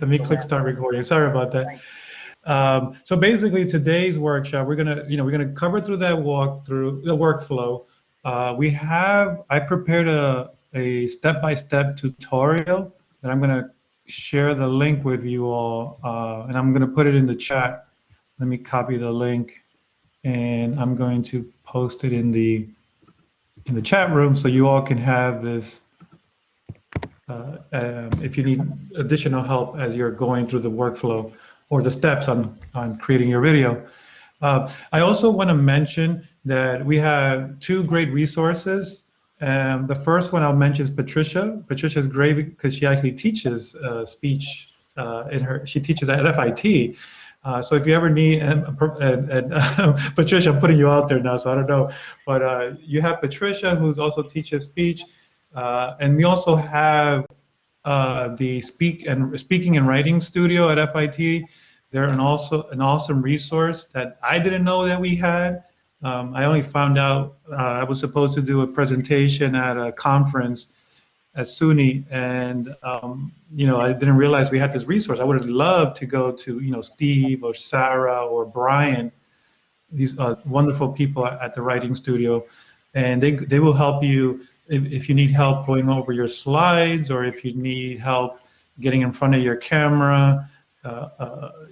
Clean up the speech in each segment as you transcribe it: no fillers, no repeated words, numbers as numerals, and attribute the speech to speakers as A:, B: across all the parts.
A: Let me click start recording. Sorry about that. So basically, today's workshop, we're gonna cover through that walkthrough, the workflow. I prepared a step-by-step tutorial, and I'm gonna share the link with you all, and I'm gonna put it in the chat. Let me copy the link, and I'm going to post it in the chat room so you all can have this. If you need additional help as you're going through the workflow or the steps on creating your video. I also want to mention that we have two great resources. The first one I'll mention is Patricia. Patricia's great because she actually teaches speech she teaches at FIT. So if you ever need, Patricia, I'm putting you out there now, so I don't know, but you have Patricia, who's also teaches speech, and we also have the speaking and writing studio at FIT. They're an awesome resource that I didn't know that we had. I only found out I was supposed to do a presentation at a conference at SUNY, and I didn't realize we had this resource. I would have loved to go to Steve or Sarah or Brian, these wonderful people at the writing studio, and they will help you if you need help going over your slides, or if you need help getting in front of your camera.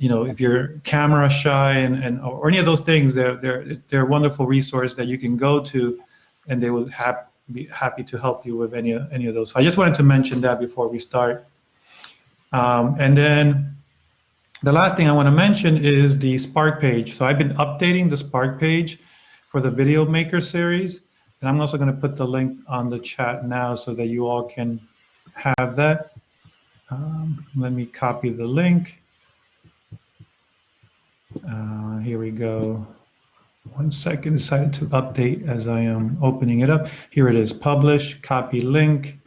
A: If you're camera shy or any of those things, they're a wonderful resource that you can go to, and they will be happy to help you with any of those. So I just wanted to mention that before we start. And then the last thing I want to mention is the Spark page. So I've been updating the Spark page for the Video Maker series, and I'm also going to put the link on the chat now so that you all can have that. Let me copy the link. Here we go. 1 second, decided to update as I am opening it up. Here it is, publish, copy link.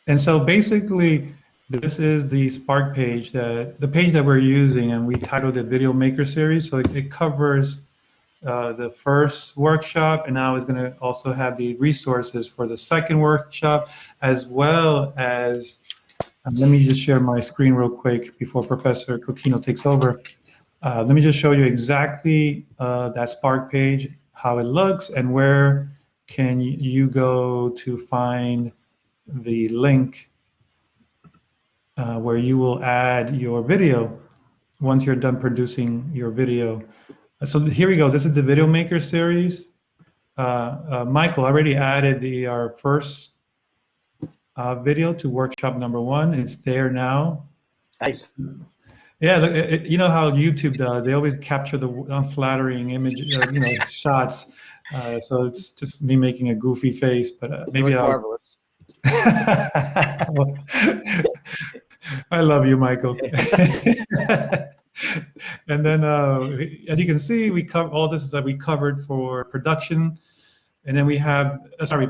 A: And so basically, this is the Spark page, the page that we're using, and we titled it Video Maker Series. So it covers the first workshop, and now it's going to also have the resources for the second workshop, as well as, let me just share my screen real quick before Professor Coquino takes over. Let me just show you exactly that Spark page, how it looks, and where can you go to find the link where you will add your video once you're done producing your video. So here we go. This is the Video Maker series. Michael already added our first video to workshop number 1. It's there now. Nice. Yeah, look, you know how YouTube does. They always capture the unflattering image, shots. So it's just me making a goofy face, but maybe I'll. Marvelous. I love you, Michael. And then, as you can see, we cover all this that we covered for production, and then we have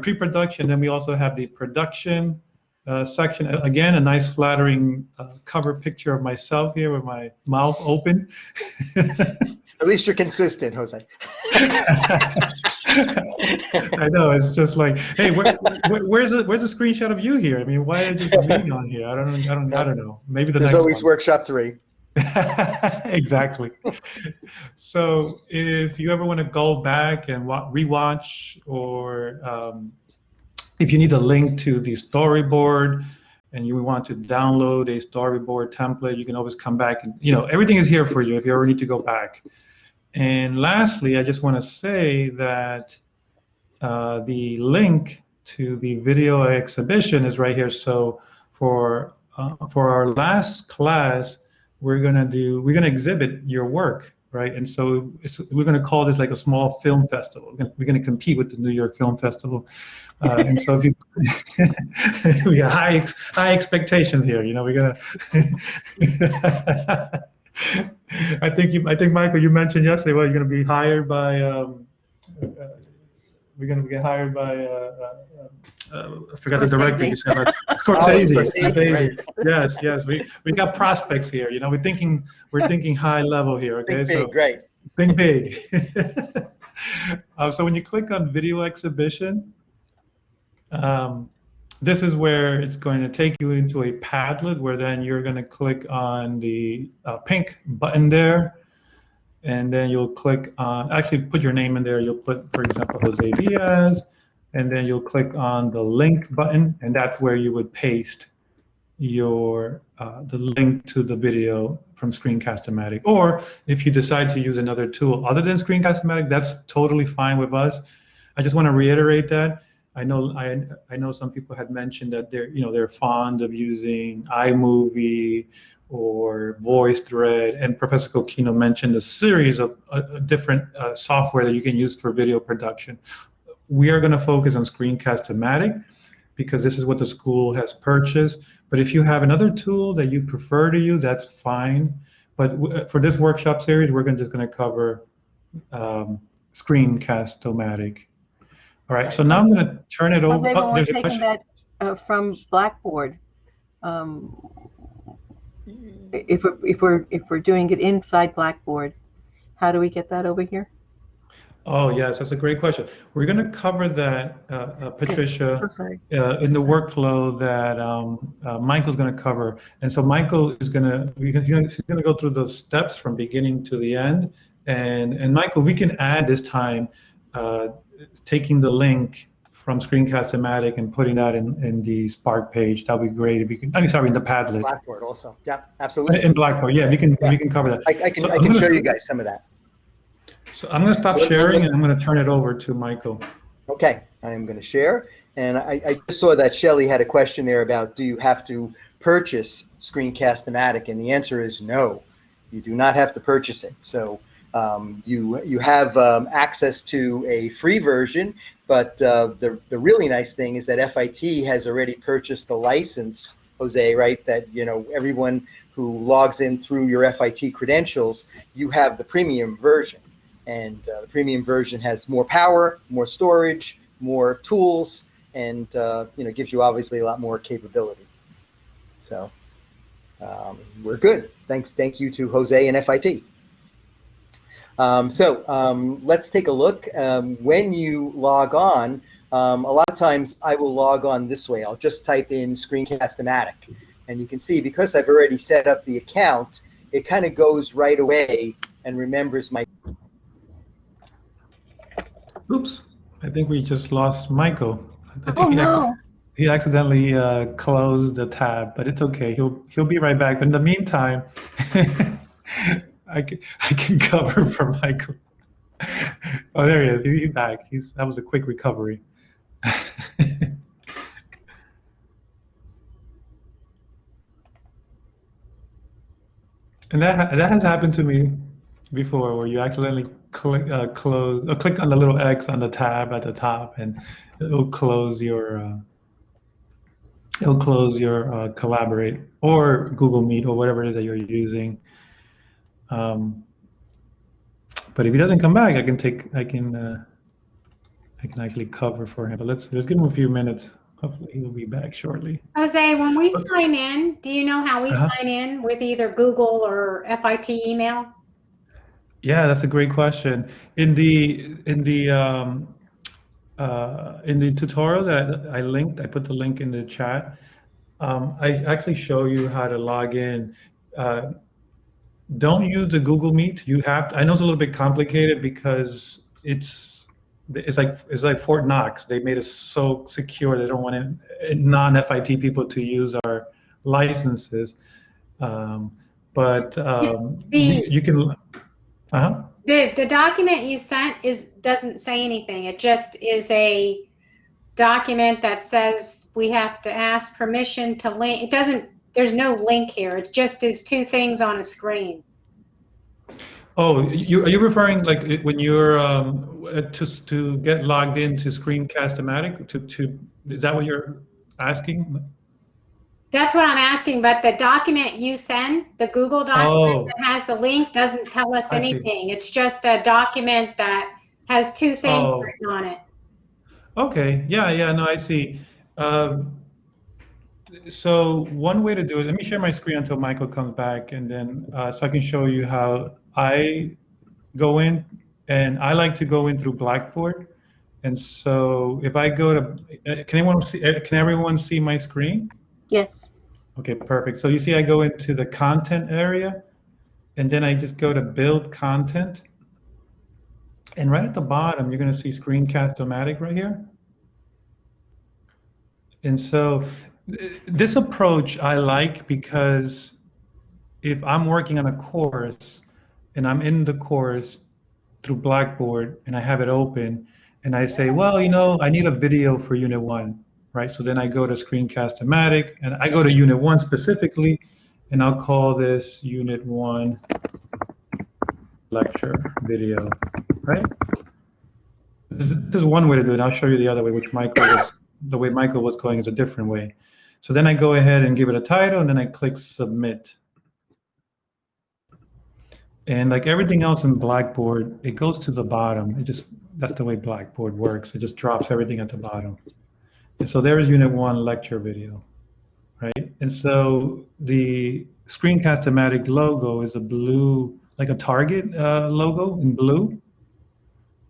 A: pre-production. Then we also have the production section. Again, a nice flattering cover picture of myself here with my mouth open.
B: At least you're consistent, Jose.
A: I know, it's just like, hey, where's a screenshot of you here? I mean, why are you me on here? I don't know. Maybe
B: there's always one. Workshop 3.
A: Exactly. So if you ever want to go back and rewatch, or if you need a link to the storyboard and you want to download a storyboard template, you can always come back, and everything is here for you if you ever need to go back. And lastly, I just want to say that the link to the video exhibition is right here. So for our last class, we're gonna exhibit your work, right? And so we're gonna call this like a small film festival. We're gonna compete with the New York Film Festival. And so if you, we got high expectations here. We're gonna. I think Michael, you mentioned yesterday, well, you're gonna be hired by. We're gonna get hired by. I forgot the director. Scorsese. Right. Yes. We got prospects here. We're thinking high level here. Okay,
B: think big, great.
A: Think big. So when you click on video exhibition. this is where it's going to take you into a Padlet, where then you're going to click on the pink button there, and then you'll click on, actually put your name in there. You'll put, for example, Jose Diaz, and then you'll click on the link button, and that's where you would paste your the link to the video from Screencast-O-Matic. Or if you decide to use another tool other than Screencast-O-Matic, that's totally fine with us. I just want to reiterate that. I know some people had mentioned that they're fond of using iMovie or VoiceThread, and Professor Coquino mentioned a series of different software that you can use for video production. We are going to focus on Screencast-O-Matic because this is what the school has purchased. But if you have another tool that you prefer to use, that's fine. But for this workshop series, we're just going to cover Screencast-O-Matic. All right, so now I'm going to turn it over.
C: Jose, when we're taking
A: question.
C: that from Blackboard, if we're doing it inside Blackboard, how do we get that over here?
A: Oh, yes, that's a great question. We're going to cover that, Patricia, in the workflow that Michael's going to cover. And so Michael is going to go through those steps from beginning to the end. And Michael, we can add this time taking the link from Screencast-O-Matic and putting that in the Spark page. That would be great if you can. Sorry, in the Padlet.
B: Blackboard also. Yeah, absolutely.
A: In Blackboard, yeah, we can cover that.
B: I can show you guys some of that.
A: So I'm going to stop sharing, and I'm going to turn it over to Michael.
B: Okay, I am going to share. And I just saw that Shelley had a question there about, do you have to purchase Screencast-O-Matic? And the answer is no. You do not have to purchase it. So you have access to a free version, but the really nice thing is that FIT has already purchased the license, Jose, right? That everyone who logs in through your FIT credentials, you have the premium version. And the premium version has more power, more storage, more tools, and gives you obviously a lot more capability. So we're good. Thank you to Jose and FIT. Let's take a look. When you log on, a lot of times I will log on this way. I'll just type in Screencast-O-Matic, and you can see because I've already set up the account, it kind of goes right away and remembers my.
A: Oops, I think we just lost Michael. I think he accidentally closed the tab, but it's okay. He'll be right back. But in the meantime, I can cover for Michael. Oh, there he is. He's back. That was a quick recovery. And that has happened to me before, where you accidentally click on the little X on the tab at the top, and it'll close your Collaborate or Google Meet or whatever it is that you're using. But if he doesn't come back, I can actually cover for him. But let's give him a few minutes. Hopefully he will be back shortly.
D: Jose, when we sign in, do you know how we sign in with either Google or FIT email?
A: Yeah, that's a great question. In the tutorial that I linked, I put the link in the chat. I actually show you how to log in. Don't use the Google Meet. You have to, I know it's a little bit complicated because it's like Fort Knox. They made it so secure. They don't want non-FIT people to use our licenses. You can.
D: The document you sent doesn't say anything. It just is a document that says we have to ask permission to link. It doesn't. There's no link here. It just is two things on a screen.
A: Oh, are you referring like when you're to get logged into Screencast-O-Matic? Is that what you're asking?
D: That's what I'm asking, but the document you send, the Google document that has the link, doesn't tell us anything. It's just a document that has two things written on it.
A: Okay, yeah, no, I see. So one way to do it, let me share my screen until Michael comes back, and then so I can show you how I go in. And I like to go in through Blackboard, And so if I go to, can everyone see my screen?
C: Yes.
A: Okay, perfect. So you see I go into the content area, and then I just go to build content. And right at the bottom, you're going to see Screencast-O-Matic right here. And so this approach I like because if I'm working on a course and I'm in the course through Blackboard and I have it open and I say, well, you know, I need a video for Unit 1, right? So then I go to Screencast-O-Matic and I go to Unit 1 specifically, and I'll call this Unit 1 lecture video, right? This is one way to do it. I'll show you the other way, which the way Michael was going is a different way. So then I go ahead and give it a title, and then I click submit. And like everything else in Blackboard, it goes to the bottom. That's the way Blackboard works. It just drops everything at the bottom. And so there's Unit 1 lecture video, right? And so the Screencast-O-Matic logo is a blue, like a Target logo in blue.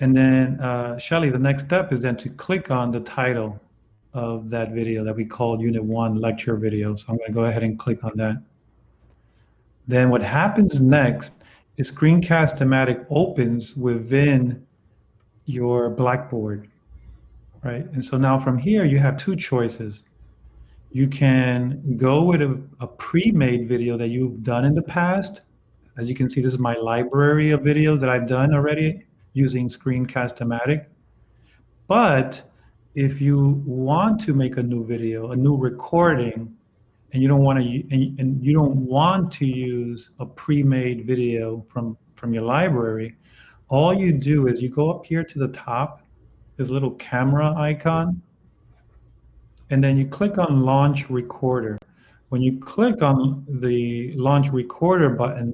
A: And then, Shelly, the next step is then to click on the title of that video that we called Unit 1 lecture video. So I'm going to go ahead and click on that. Then what happens next is Screencast-O-Matic opens within your Blackboard, right? And so now from here, you have two choices. You can go with a pre-made video that you've done in the past. As you can see, this is my library of videos that I've done already using Screencast-O-Matic. But if you want to make a new video, a new recording, and you don't want to use a pre-made video from your library, all you do is you go up here to the top, this little camera icon, and then you click on Launch Recorder. When you click on the Launch Recorder button,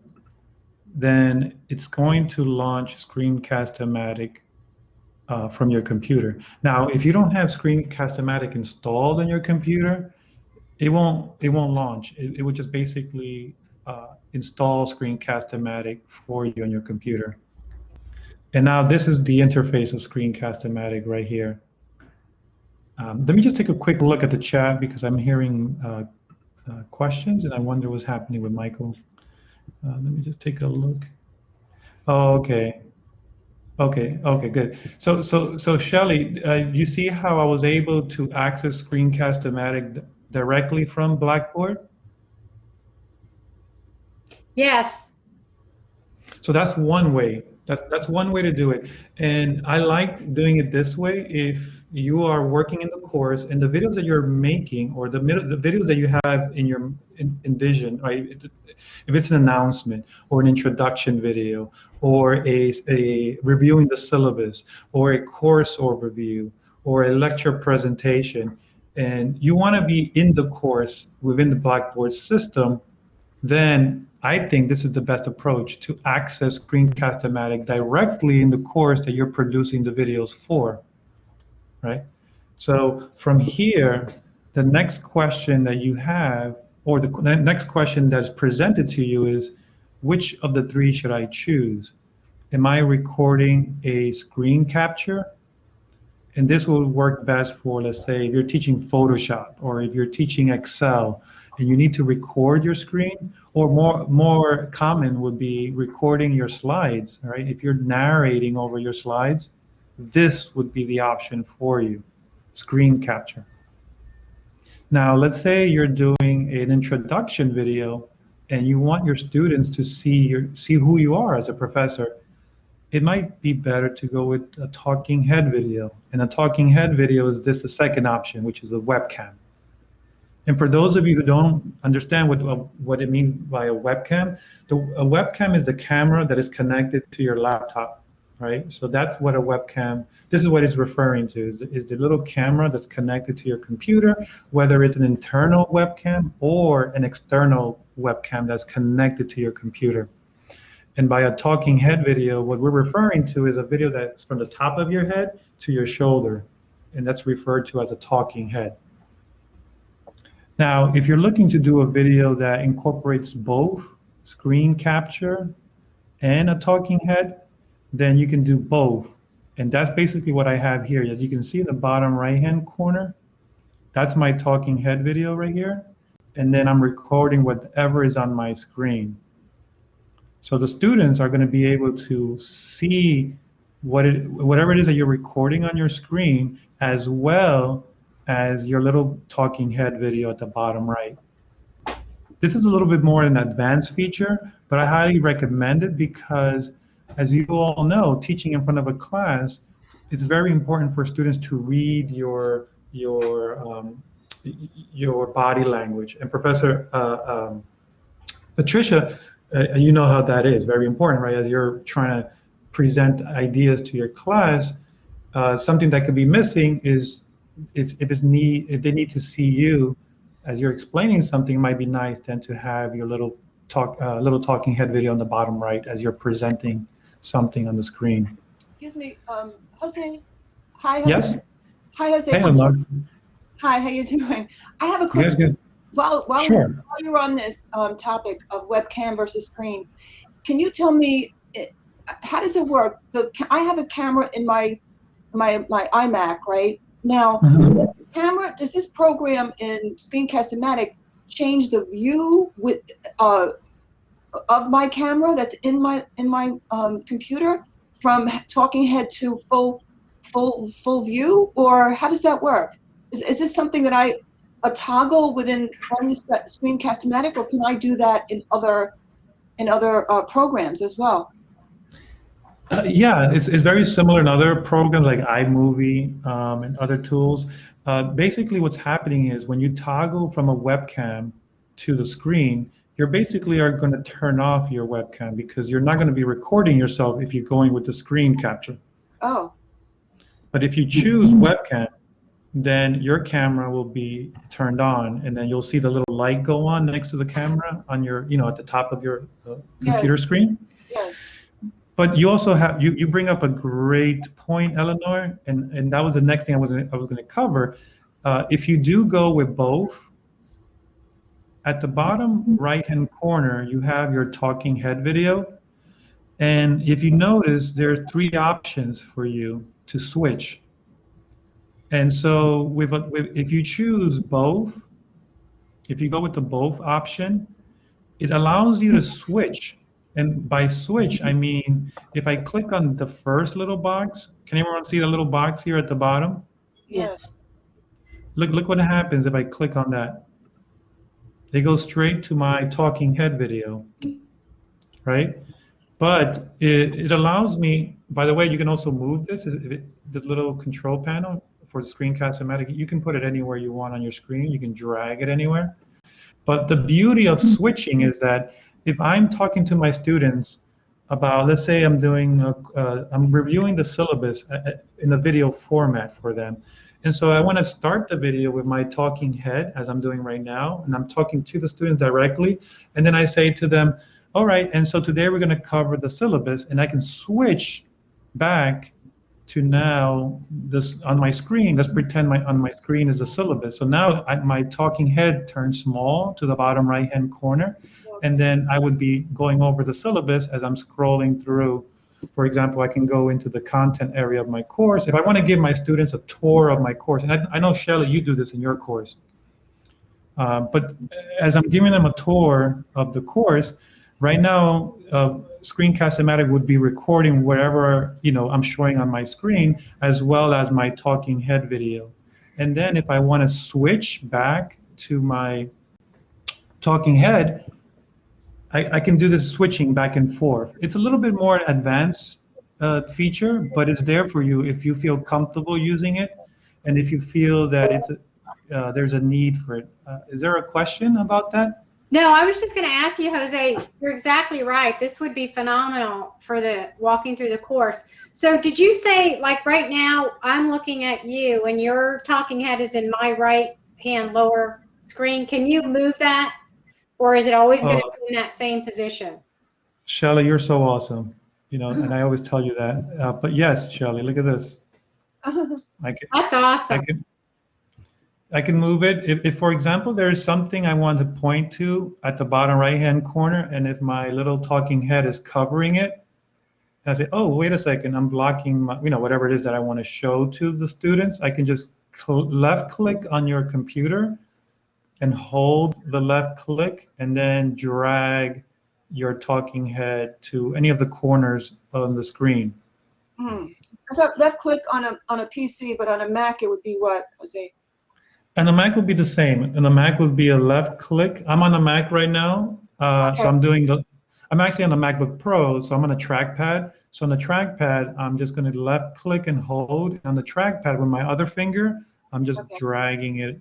A: then it's going to launch Screencast-O-Matic from your computer. Now, if you don't have Screencast-O-Matic installed on your computer, it won't launch. It would just basically install Screencast-O-Matic for you on your computer. And now this is the interface of Screencast-O-Matic right here. Let me just take a quick look at the chat because I'm hearing questions and I wonder what's happening with Michael. Let me just take a look. Oh, okay. Okay, good. So Shelly, you see how I was able to access Screencast-O-Matic directly from Blackboard?
D: Yes.
A: So that's one way. That's one way to do it. And I like doing it this way if you are working in the course and the videos that you're making or the videos that you have in your Envision, right? If it's an announcement or an introduction video or a reviewing the syllabus or a course overview or a lecture presentation, and you want to be in the course within the Blackboard system, then I think this is the best approach to access Screencast-O-Matic directly in the course that you're producing the videos for, right? So from here, the next question that you have, or the next question that's presented to you is, which of the three should I choose? Am I recording a screen capture? And this will work best for, let's say, if you're teaching Photoshop or if you're teaching Excel and you need to record your screen, or more common would be recording your slides, right? If you're narrating over your slides, this would be the option for you, screen capture. Now, let's say you're doing an introduction video and you want your students to see who you are as a professor. It might be better to go with a talking head video. And a talking head video is the second option, which is a webcam. And for those of you who don't understand what it means by a webcam, a webcam is the camera that is connected to your laptop, right? So that's what a webcam, this is what it's referring to, is the little camera that's connected to your computer, whether it's an internal webcam or an external webcam that's connected to your computer. And by a talking head video, what we're referring to is a video that's from the top of your head to your shoulder, and that's referred to as a talking head. Now, if you're looking to do a video that incorporates both screen capture and a talking head, then you can do both. And that's basically what I have here. As you can see in the bottom right-hand corner, that's my talking head video right here. And then I'm recording whatever is on my screen. So the students are going to be able to see whatever it is that you're recording on your screen, as well as your little talking head video at the bottom right. This is a little bit more an advanced feature, but I highly recommend it because, as you all know, teaching in front of a class, it's very important for students to read your body language. And Professor Patricia, you know how that is, very important, right? As you're trying to present ideas to your class, something that could be missing is if they need to see you as you're explaining something, it might be nice then to have your little talking head video on the bottom right as you're presenting something on the screen.
E: Excuse me, Jose. Hi, Jose.
A: Yes.
E: Hi, Jose.
A: Hey, Lamar.
E: Hi, how you doing? I have a quick.
A: Yes, good.
E: While you're on this topic of webcam versus screen, can you tell me how does it work? I have a camera in my iMac, right? Now, does this program in Screencast-O-Matic change the view of my camera that's in my computer from talking head to full view, or how does that work? Is this something that a toggle within only Screencast-O-Matic, or can I do that in other programs as well?
A: Yeah, it's very similar in other programs like iMovie and other tools. Basically, what's happening is when you toggle from a webcam to the screen, you basically are going to turn off your webcam because you're not going to be recording yourself if you're going with the screen capture.
E: Oh.
A: But if you choose webcam, then your camera will be turned on, and then you'll see the little light go on next to the camera on your, at the top of your computer screen.
E: Yes.
A: But you also have you bring up a great point, Eleanor, and that was the next thing I was going to cover. If you do go with both, at the bottom right-hand corner you have your talking head video, and if you notice, there are 3 options for you to switch. And so if you choose both, if you go with the both option, it allows you to switch. And by switch, I mean, if I click on the first little box, can everyone see the little box here at the bottom?
E: Yes.
A: Look what happens if I click on that. They go straight to my talking head video, right? But it allows me, by the way, you can also move this little control panel for the Screencast-O-Matic. You can put it anywhere you want on your screen. You can drag it anywhere. But the beauty of switching is that if I'm talking to my students about, let's say I'm reviewing the syllabus in a video format for them, and so I want to start the video with my talking head, as I'm doing right now, and I'm talking to the students directly, and then I say to them, all right, and so today we're going to cover the syllabus, and I can switch back to now this on my screen. Let's pretend on my screen is the syllabus. So now my talking head turns small to the bottom right-hand corner, and then I would be going over the syllabus as I'm scrolling through. For example, I can go into the content area of my course. If I want to give my students a tour of my course, and I know, Shelley, you do this in your course, but as I'm giving them a tour of the course, right now, Screencast-O-Matic would be recording wherever I'm showing on my screen, as well as my talking head video. And then if I want to switch back to my talking head, I can do this switching back and forth. It's a little bit more advanced feature, but it's there for you if you feel comfortable using it, and if you feel that there's a need for it. Is there a question about that?
D: No, I was just going to ask you, Jose, you're exactly right. This would be phenomenal for the walking through the course. So did you say, like right now, I'm looking at you and your talking head is in my right hand lower screen. Can you move that? Or is it always going to be in that same position?
A: Shelley, you're so awesome. And I always tell you that. But yes, Shelley, look at this.
D: That's awesome.
A: I can move it. If, for example, there is something I want to point to at the bottom right-hand corner, and if my little talking head is covering it, and I say, oh, wait a second, I'm blocking my, whatever it is that I want to show to the students, I can just left click on your computer and hold the left click and then drag your talking head to any of the corners on the screen.
E: So left click on a PC, but on a Mac it would be what, Jose?
A: And the Mac would be the same. And the Mac would be a left click. I'm on a Mac right now,
E: Okay.
A: so I'm actually on the MacBook Pro, so I'm on a trackpad. So on the trackpad, I'm just going to left click and hold. And on the trackpad with my other finger, I'm just dragging it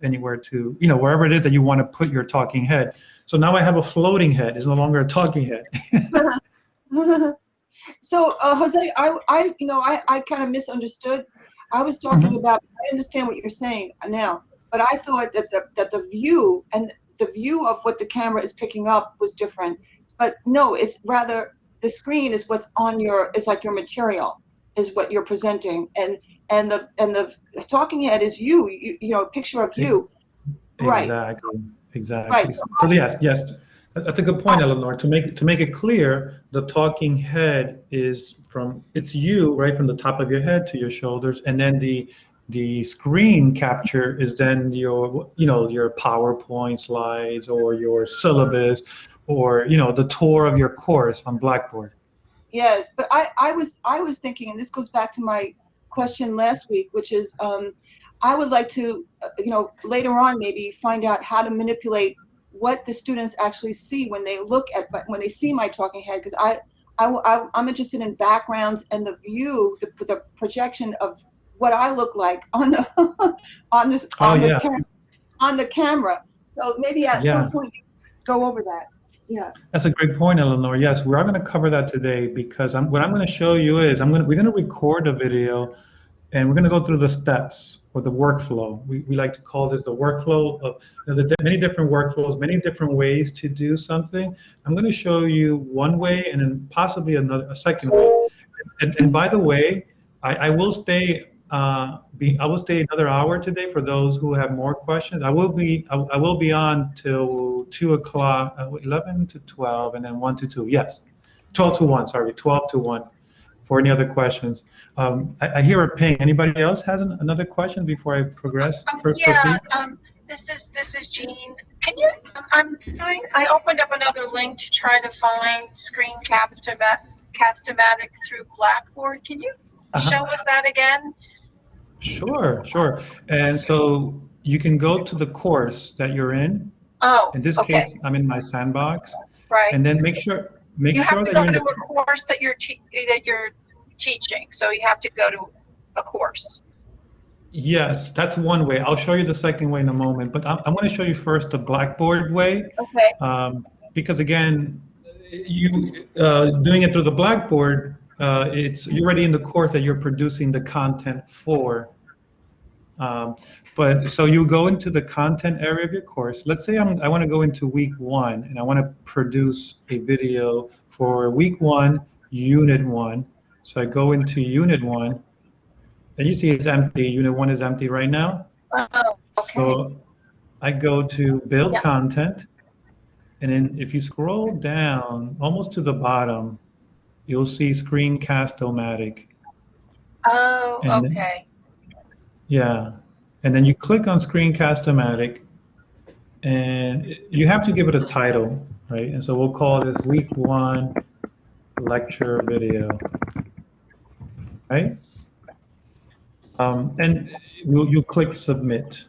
A: anywhere to, wherever it is that you want to put your talking head. So now I have a floating head. It's no longer a talking head.
E: So Jose, I kind of misunderstood. I was talking about, I understand what you're saying now, but I thought that the view and the view of what the camera is picking up was different. But no, it's rather the screen is what's on it's like your material is what you're presenting, and the talking head is you know, a picture of you.
A: Exactly.
E: Right.
A: So yes, that's a good point, Eleanor. To make it clear, the talking head is it's you, right, from the top of your head to your shoulders, and then the screen capture is then your PowerPoint slides or your syllabus or the tour of your course on Blackboard.
E: Yes, but I was thinking, and this goes back to my question last week, which is I would like to later on maybe find out how to manipulate what the students actually see when they see my talking head, because I'm interested in backgrounds and the view, the projection of what I look like on the on the camera. So maybe at some point go over that. Yeah.
A: That's a great point, Eleanor. Yes, we are going to cover that today, because what I'm going to show you is we're going to record a video, and we're going to go through the steps or the workflow. We like to call this the workflow of many different workflows, many different ways to do something. I'm going to show you one way and then possibly a second way. And by the way, I will stay. I will stay another hour today for those who have more questions. I will be on till 2 o'clock, 11 to 12, and then 1 to 2. Yes, 12 to 1. Sorry, 12 to 1. For any other questions, I hear a ping. Anybody else has another question before I progress?
F: Yeah. This is Jean. Can you? I opened up another link to try to find Screencast-O-Matic through Blackboard. Can you show us that again?
A: Sure. And so you can go to the course that you're in.
F: Oh,
A: in this case, I'm in my sandbox.
F: Right.
A: And then make sure
F: you have
A: that
F: to go
A: you're in
F: to a course that you're teaching. So you have to go to a course.
A: Yes, that's one way. I'll show you the second way in a moment, but I'm going to show you first the Blackboard way.
F: Okay.
A: Because again, you doing it through the Blackboard, you're already in the course that you're producing the content for. But so you go into the content area of your course. Let's say I want to go into week 1 and I want to produce a video for week 1, unit 1. So I go into unit 1, and you see it's empty. Unit 1 is empty right now.
F: Oh, okay.
A: So I go to build content, and then if you scroll down almost to the bottom, you'll see Screencast-O-Matic.
F: Oh, okay.
A: Yeah, and then you click on Screencast-O-Matic, and you have to give it a title, right? And so we'll call this Week 1 Lecture Video, right? And you click Submit,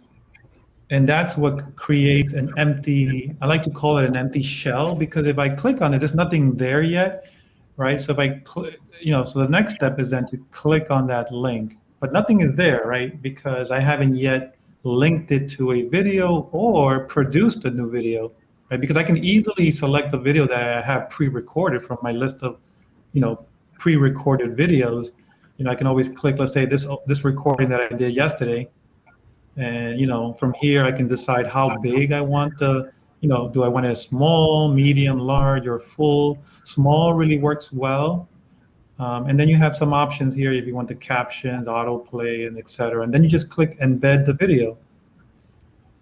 A: and that's what creates an empty, I like to call it an empty shell, because if I click on it, there's nothing there yet, right? So if I click, so the next step is then to click on that link. But nothing is there, right? Because I haven't yet linked it to a video or produced a new video, right? Because I can easily select the video that I have pre-recorded from my list of, pre-recorded videos. I can always click, let's say this recording that I did yesterday, and from here I can decide how big I want the, do I want it small, medium, large, or full? Small really works well. And then you have some options here if you want the captions, autoplay, and etc. And then you just click embed the video.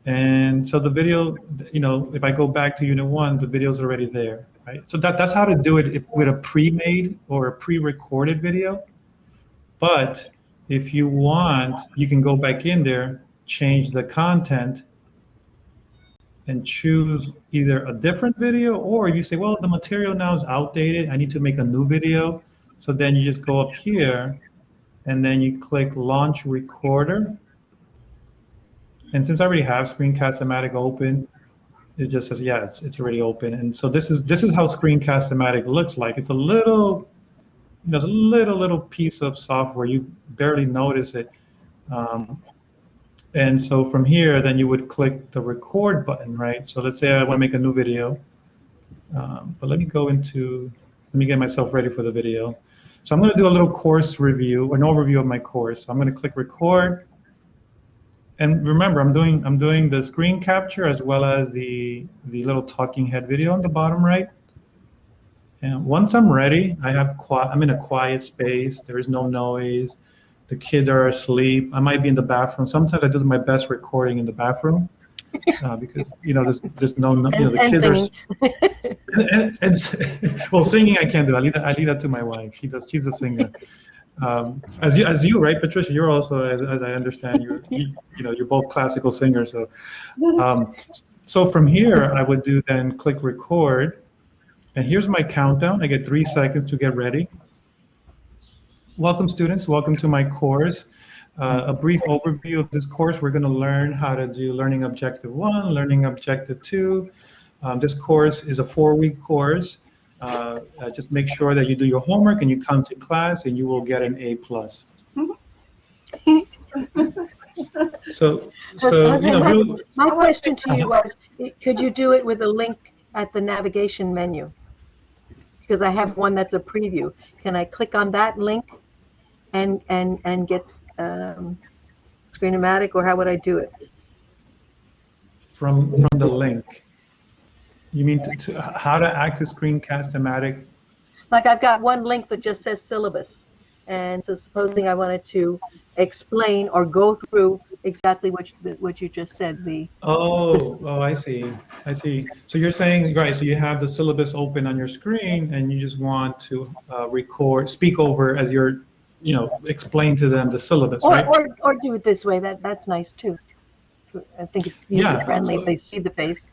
A: And so the video, if I go back to Unit 1, the video's already there, right? So that's how to do it with a pre-made or a pre-recorded video. But if you want, you can go back in there, change the content, and choose either a different video, or you say, well, the material now is outdated, I need to make a new video. So then you just go up here, and then you click Launch Recorder. And since I already have Screencast-O-Matic open, it just says, yeah, it's already open. And so this is how Screencast-O-Matic looks like. It's a little, it's a little piece of software. You barely notice it. And so from here, then you would click the record button, right? So let's say I want to make a new video. But let me get myself ready for the video. So I'm going to do a little course review, an overview of my course. So I'm going to click record. And remember, I'm doing the screen capture as well as the little talking head video on the bottom right. And once I'm ready, I'm in a quiet space. There is no noise. The kids are asleep. I might be in the bathroom. Sometimes I do my best recording in the bathroom because there's no the kids are. Well, singing I can't do. I leave that to my wife. She's a singer. As you, right, Patricia? You're also, as I understand, you're both classical singers. So from here, I would then click record, and here's my countdown. I get 3 seconds to get ready. Welcome, students. Welcome to my course. A brief overview of this course. We're going to learn how to do Learning Objective 1, Learning Objective 2. This course is a 4-week course. Just make sure that you do your homework and you come to class, and you will get an A+. So really,
C: my question to you was, could you do it with a link at the navigation menu? Because I have one that's a preview. Can I click on that link and get Screen-O-Matic, or how would I do it?
A: From the link. You mean how to access Screencast-O-Matic?
C: Like I've got one link that just says syllabus, and so supposing I wanted to explain or go through exactly what you just said.
A: I see. So you're saying, right? So you have the syllabus open on your screen, and you just want to speak over as you're, explain to them the syllabus, right?
C: Or do it this way. That's nice too. I think it's user friendly if they see the face.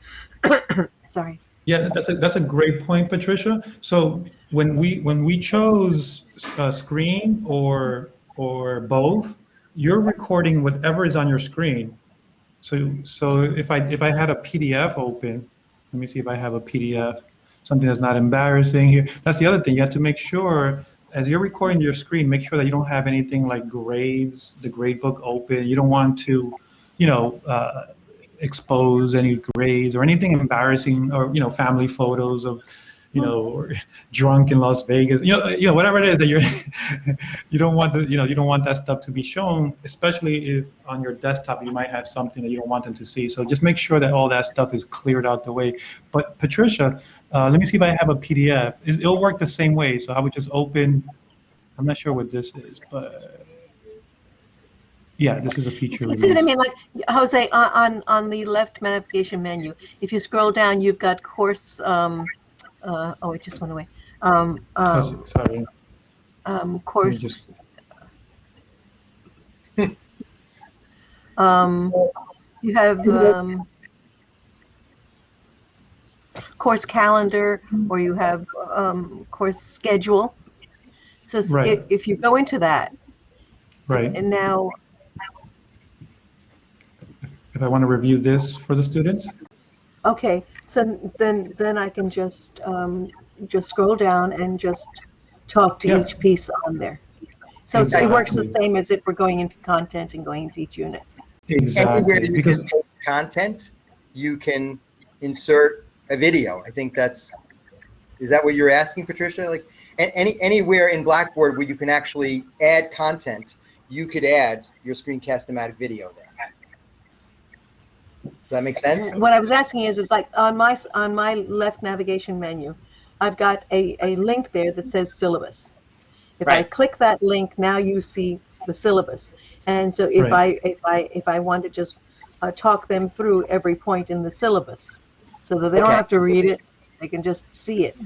C: Sorry.
A: Yeah, that's a great point, Patricia. So when we chose screen or both, you're recording whatever is on your screen. So if I had a PDF open, let me see if I have a PDF, something that's not embarrassing here. That's the other thing. You have to make sure, as you're recording your screen, make sure that you don't have anything like grades, the grade book open. You don't want to, expose any grades or anything embarrassing, or family photos of, or drunk in Las Vegas, whatever it is that you're, you don't want that stuff to be shown, especially if on your desktop you might have something that you don't want them to see. So just make sure that all that stuff is cleared out the way. But Patricia, let me see if I have a PDF. It'll work the same way. So I would just open. I'm not sure what this is, but yeah, this is a feature.
C: You see what I mean? Like Jose, on the left navigation menu, if you scroll down, you've got course. Oh, it just went away.
A: Sorry.
C: Course. You have course calendar, or you have course schedule. So
A: right.
C: if you go into that,
A: right.
C: And now,
A: if I want to review this for the students.
C: Okay, so then I can just scroll down and just talk to each piece on there. So exactly. It works the same as if we're going into content and going into each unit.
A: Exactly.
B: Anywhere you can post content, you can insert a video. I think is that what you're asking, Patricia? Like anywhere in Blackboard where you can actually add content, you could add your Screencast-O-Matic video there. Does that make sense?
C: What I was asking is like on my left navigation menu, I've got a link there that says syllabus. If I click that link, now you see the syllabus. And so if I want to just talk them through every point in the syllabus, so that they don't
B: Okay.
C: have to read it; they can just see it.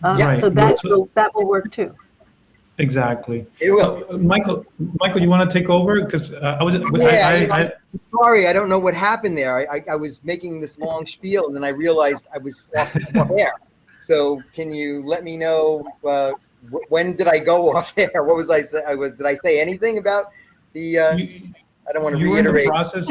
A: Right.
C: So that will work too.
A: Exactly.
B: It will.
A: So, Michael, you want to take over? Because I was.
B: Yeah, sorry, I don't know what happened there. I was making this long spiel, and then I realized I was off air. So can you let me know when did I go off air? What was I say? Did I say anything about the? I don't want to reiterate.
A: You were in the process.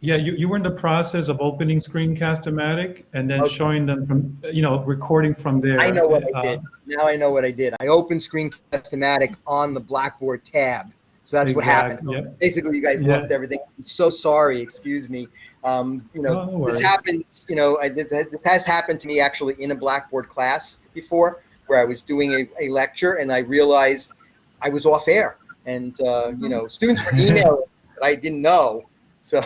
A: Yeah, you were in the process of opening Screencast-O-Matic and then showing them from, recording from there.
B: I know what I did. Now I know what I did. I opened Screencast-O-Matic on the Blackboard tab. So that's what happened.
A: Yep.
B: Basically, you guys lost everything. I'm so sorry. Excuse me. This happens. This has happened to me actually in a Blackboard class before, where I was doing a lecture and I realized I was off air, and students were emailing that I didn't know. So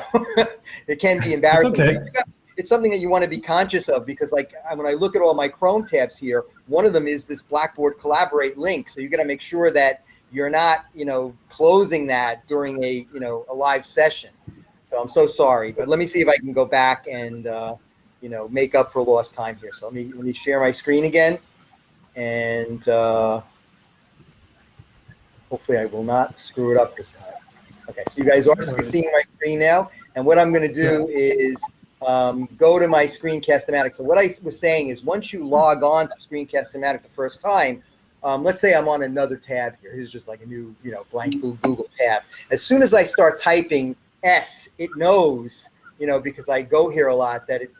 B: it can be embarrassing.
A: It's okay.
B: It's something that you want to be conscious of, because like when I look at all my Chrome tabs here, one of them is this Blackboard Collaborate link. So you got to make sure that you're not, closing that during a live session. So I'm so sorry, but let me see if I can go back and make up for lost time here. So let me share my screen again, and hopefully I will not screw it up this time. Okay, so you guys are seeing my screen now, and what I'm going to do is go to my Screencast-O-Matic. So what I was saying is, once you log on to Screencast-O-Matic the first time, let's say I'm on another tab here. Here's just like a new, blank Google tab. As soon as I start typing S, it knows, because I go here a lot, that it's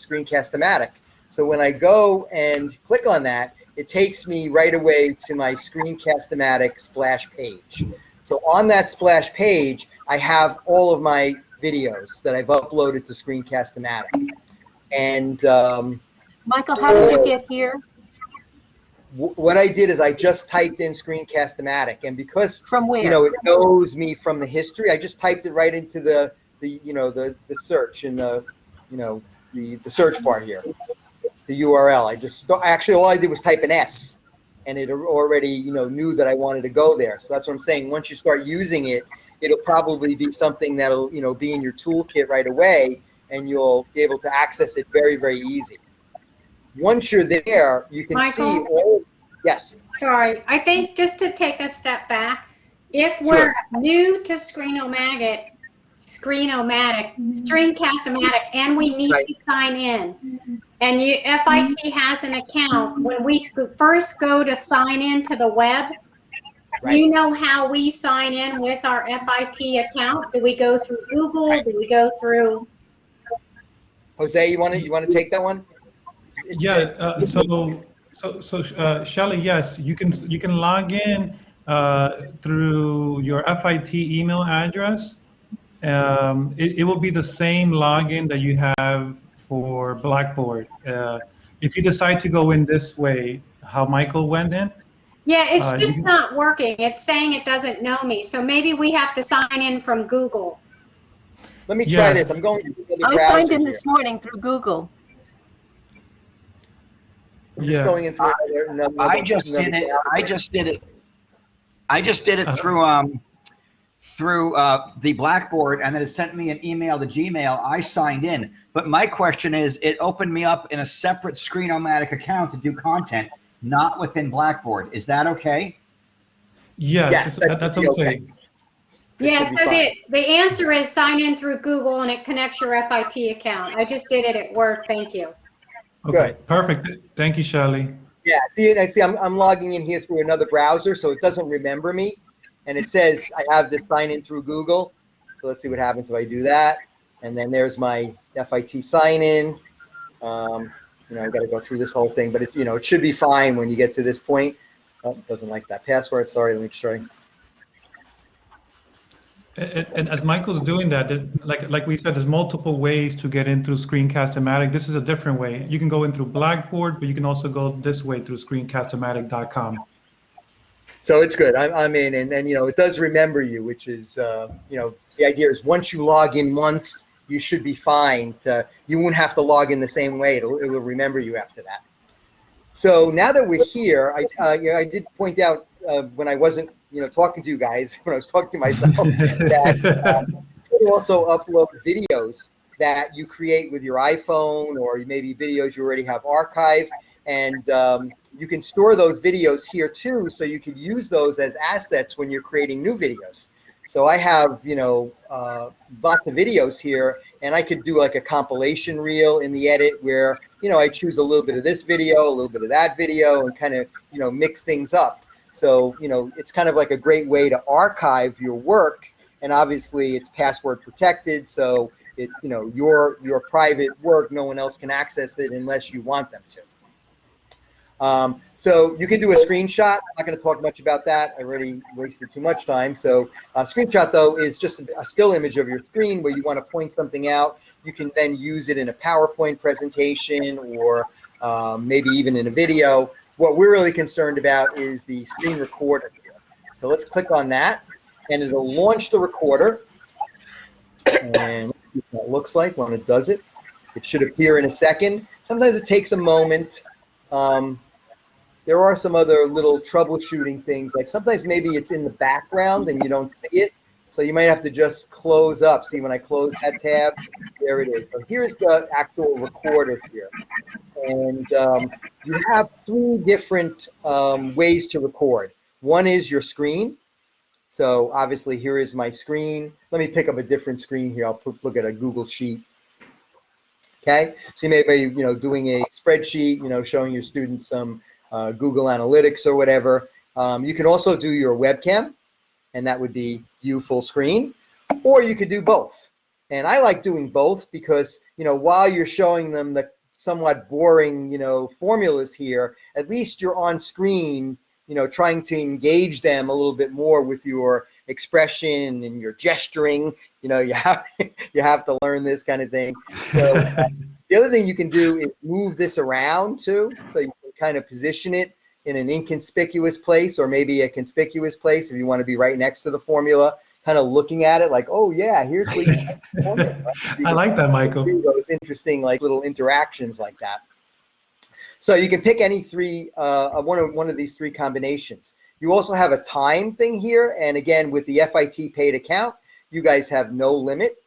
B: Screencast-O-Matic. So when I go and click on that, it takes me right away to my Screencast-O-Matic splash page. So on that splash page, I have all of my videos that I've uploaded to Screencast-O-Matic. And
C: Michael, how did you get here?
B: What I did is I just typed in Screencast-O-Matic, and because
C: from where?
B: It knows me from the history, I just typed it right into the search in the search bar here, the URL. Actually all I did was type an S, and it already knew that I wanted to go there. So that's what I'm saying. Once you start using it, it'll probably be something that'll be in your toolkit right away, and you'll be able to access it very, very easy. Once you're there, you can see all. Yes.
D: Sorry, I think just to take a step back, if we're new to Screencast-O-Matic, Screencast-O-Matic, and we need to sign in, and FIT has an account, when we first go to sign in to the web, do you know how we sign in with our FIT account? Do we go through Google? Do we go through?
B: Jose, you want to take that one?
A: Shelly, yes, you can log in through your FIT email address. It will be the same login that you have for Blackboard. If you decide to go in this way, how Michael went in.
D: Yeah, it's just not working. It's saying it doesn't know me. So maybe we have to sign in from Google.
B: Let me try this. I'm going to the browser.
C: I signed in this morning through Google.
B: I'm just going in through another
G: I just did it. I just did it through the Blackboard, and then it sent me an email to Gmail. I signed in, but my question is, it opened me up in a separate Screen-O-Matic account to do content, not within Blackboard. Is that okay?
A: Yes, that's okay.
D: Yeah, so the answer is sign in through Google, and it connects your FIT account. I just did it at work. Thank you.
A: Okay, perfect. Thank you, Shelley.
B: Yeah, see, I'm logging in here through another browser, so it doesn't remember me, and it says I have this sign in through Google. So let's see what happens if I do that, and then there's my FIT sign in. I've got to go through this whole thing, but it should be fine when you get to this point. Oh, it doesn't like that password. Sorry, let me try.
A: And as Michael's doing that, like we said, there's multiple ways to get in through Screencast-O-Matic. This is a different way. You can go in through Blackboard, but you can also go this way through Screencast-O-Matic.com.
B: So it's good. I'm in, and it does remember you, which is the idea is once you log in once, you should be fine. You won't have to log in the same way. It'll remember you after that. So now that we're here, I did point out when I wasn't talking to you guys, when I was talking to myself, that can also upload videos that you create with your iPhone, or maybe videos you already have archived, and you can store those videos here too, so you can use those as assets when you're creating new videos. So I have, lots of videos here, and I could do like a compilation reel in the edit where, I choose a little bit of this video, a little bit of that video, and kind of, mix things up. So, it's kind of like a great way to archive your work, and obviously it's password protected, so it's, your private work, no one else can access it unless you want them to. So you can do a screenshot. I'm not going to talk much about that. I already wasted too much time. So a screenshot, though, is just a still image of your screen where you want to point something out. You can then use it in a PowerPoint presentation, or maybe even in a video. What we're really concerned about is the screen recorder here. So let's click on that, and it'll launch the recorder. And let's see what that looks like when it does it. It should appear in a second. Sometimes it takes a moment. There are some other little troubleshooting things, like sometimes maybe it's in the background and you don't see it, so you might have to just close up. See, when I close that tab, there it is. So here's the actual recorder here, and you have 3 different ways to record. One is your screen. So obviously here is my screen. Let me pick up a different screen here. I'll look at a Google Sheet. Okay, so you may be, doing a spreadsheet, showing your students some Google Analytics or whatever. You can also do your webcam, and that would be you full screen, or you could do both. And I like doing both because, while you're showing them the somewhat boring, formulas here, at least you're on screen, trying to engage them a little bit more with your expression and your gesturing. You have to learn this kind of thing. So the other thing you can do is move this around too, so you can kind of position it in an inconspicuous place, or maybe a conspicuous place if you want to be right next to the formula, kind of looking at it like, oh yeah, here's what you have the formula. Right?
A: I like that, Michael.
B: Those interesting little interactions like that. So you can pick any 3, one of these 3 combinations. You also have a time thing here, and again, with the FIT paid account, you guys have no limit,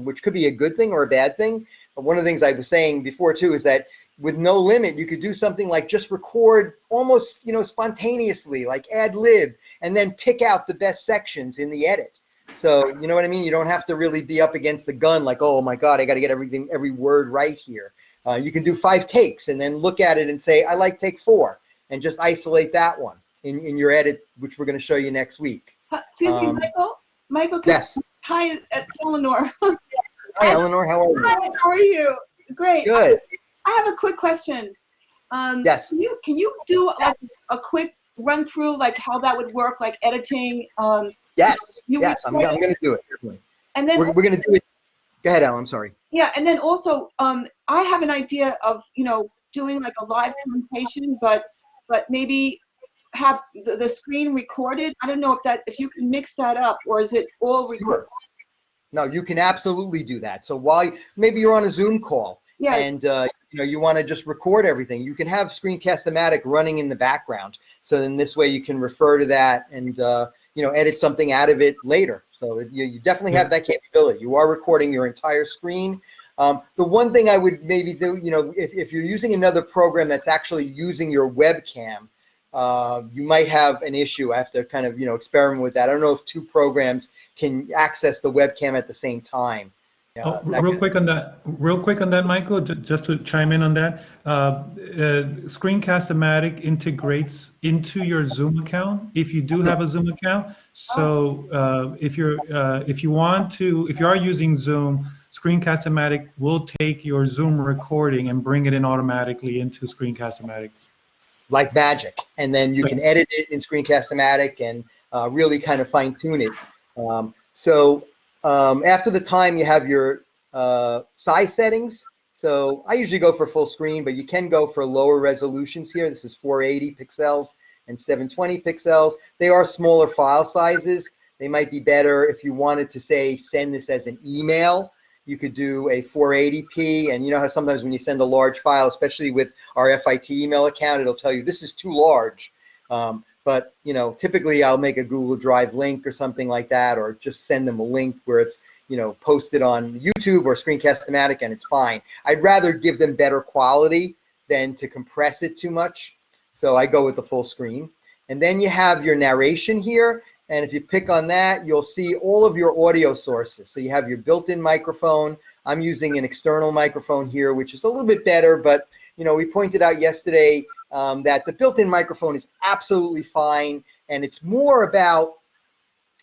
B: which could be a good thing or a bad thing. But one of the things I was saying before too is that with no limit, you could do something like just record almost, spontaneously, like ad lib, and then pick out the best sections in the edit. So, you know what I mean? You don't have to really be up against the gun like, oh my God, I got to get every word right here. You can do 5 takes and then look at it and say, I like take 4, and just isolate that one in your edit, which we're going to show you next week.
E: Excuse me, Michael? Michael,
B: yes.
E: Hi, it's Eleanor.
B: Hi, Eleanor. How are you?
E: Hi, how are you? Great.
B: Good.
E: I have a quick question.
B: Yes.
E: Can you do like a quick run through, like how that would work, like editing?
B: Yes. Yes, I'm going to do it.
E: And then
B: we're going to do it. Go ahead, Al. I'm sorry.
E: Yeah, and then also, I have an idea of doing like a live presentation, but maybe have the screen recorded. I don't know if you can mix that up, or is it all recorded?
B: Sure. No, you can absolutely do that. So while maybe you're on a Zoom call, and you want to just record everything, you can have Screencast-O-Matic running in the background. So then this way you can refer to that and edit something out of it later. So you definitely have that capability. You are recording your entire screen. The one thing I would maybe do, if you're using another program that's actually using your webcam, you might have an issue. I have to kind of experiment with that. I don't know if 2 programs can access the webcam at the same time.
A: Real quick on that, Michael, just to chime in on that, Screencast-O-Matic integrates into your Zoom account if you do have a Zoom account. So if you are using Zoom, Screencast-O-Matic will take your Zoom recording and bring it in automatically into Screencast-O-Matic.
B: Like magic, and then you can edit it in Screencast-O-Matic and really kind of fine tune it. After the time, you have your size settings. So I usually go for full screen, but you can go for lower resolutions here. This is 480 pixels and 720 pixels. They are smaller file sizes. They might be better if you wanted to, say, send this as an email. You could do a 480p, and you know how sometimes when you send a large file, especially with our FIT email account, it'll tell you this is too large. But typically I'll make a Google Drive link or something like that, or just send them a link where it's post it on YouTube or Screencast-O-Matic and it's fine. I'd rather give them better quality than to compress it too much. So I go with the full screen. And then you have your narration here. And if you pick on that, you'll see all of your audio sources. So you have your built-in microphone. I'm using an external microphone here, which is a little bit better, but we pointed out yesterday that the built-in microphone is absolutely fine, and it's more about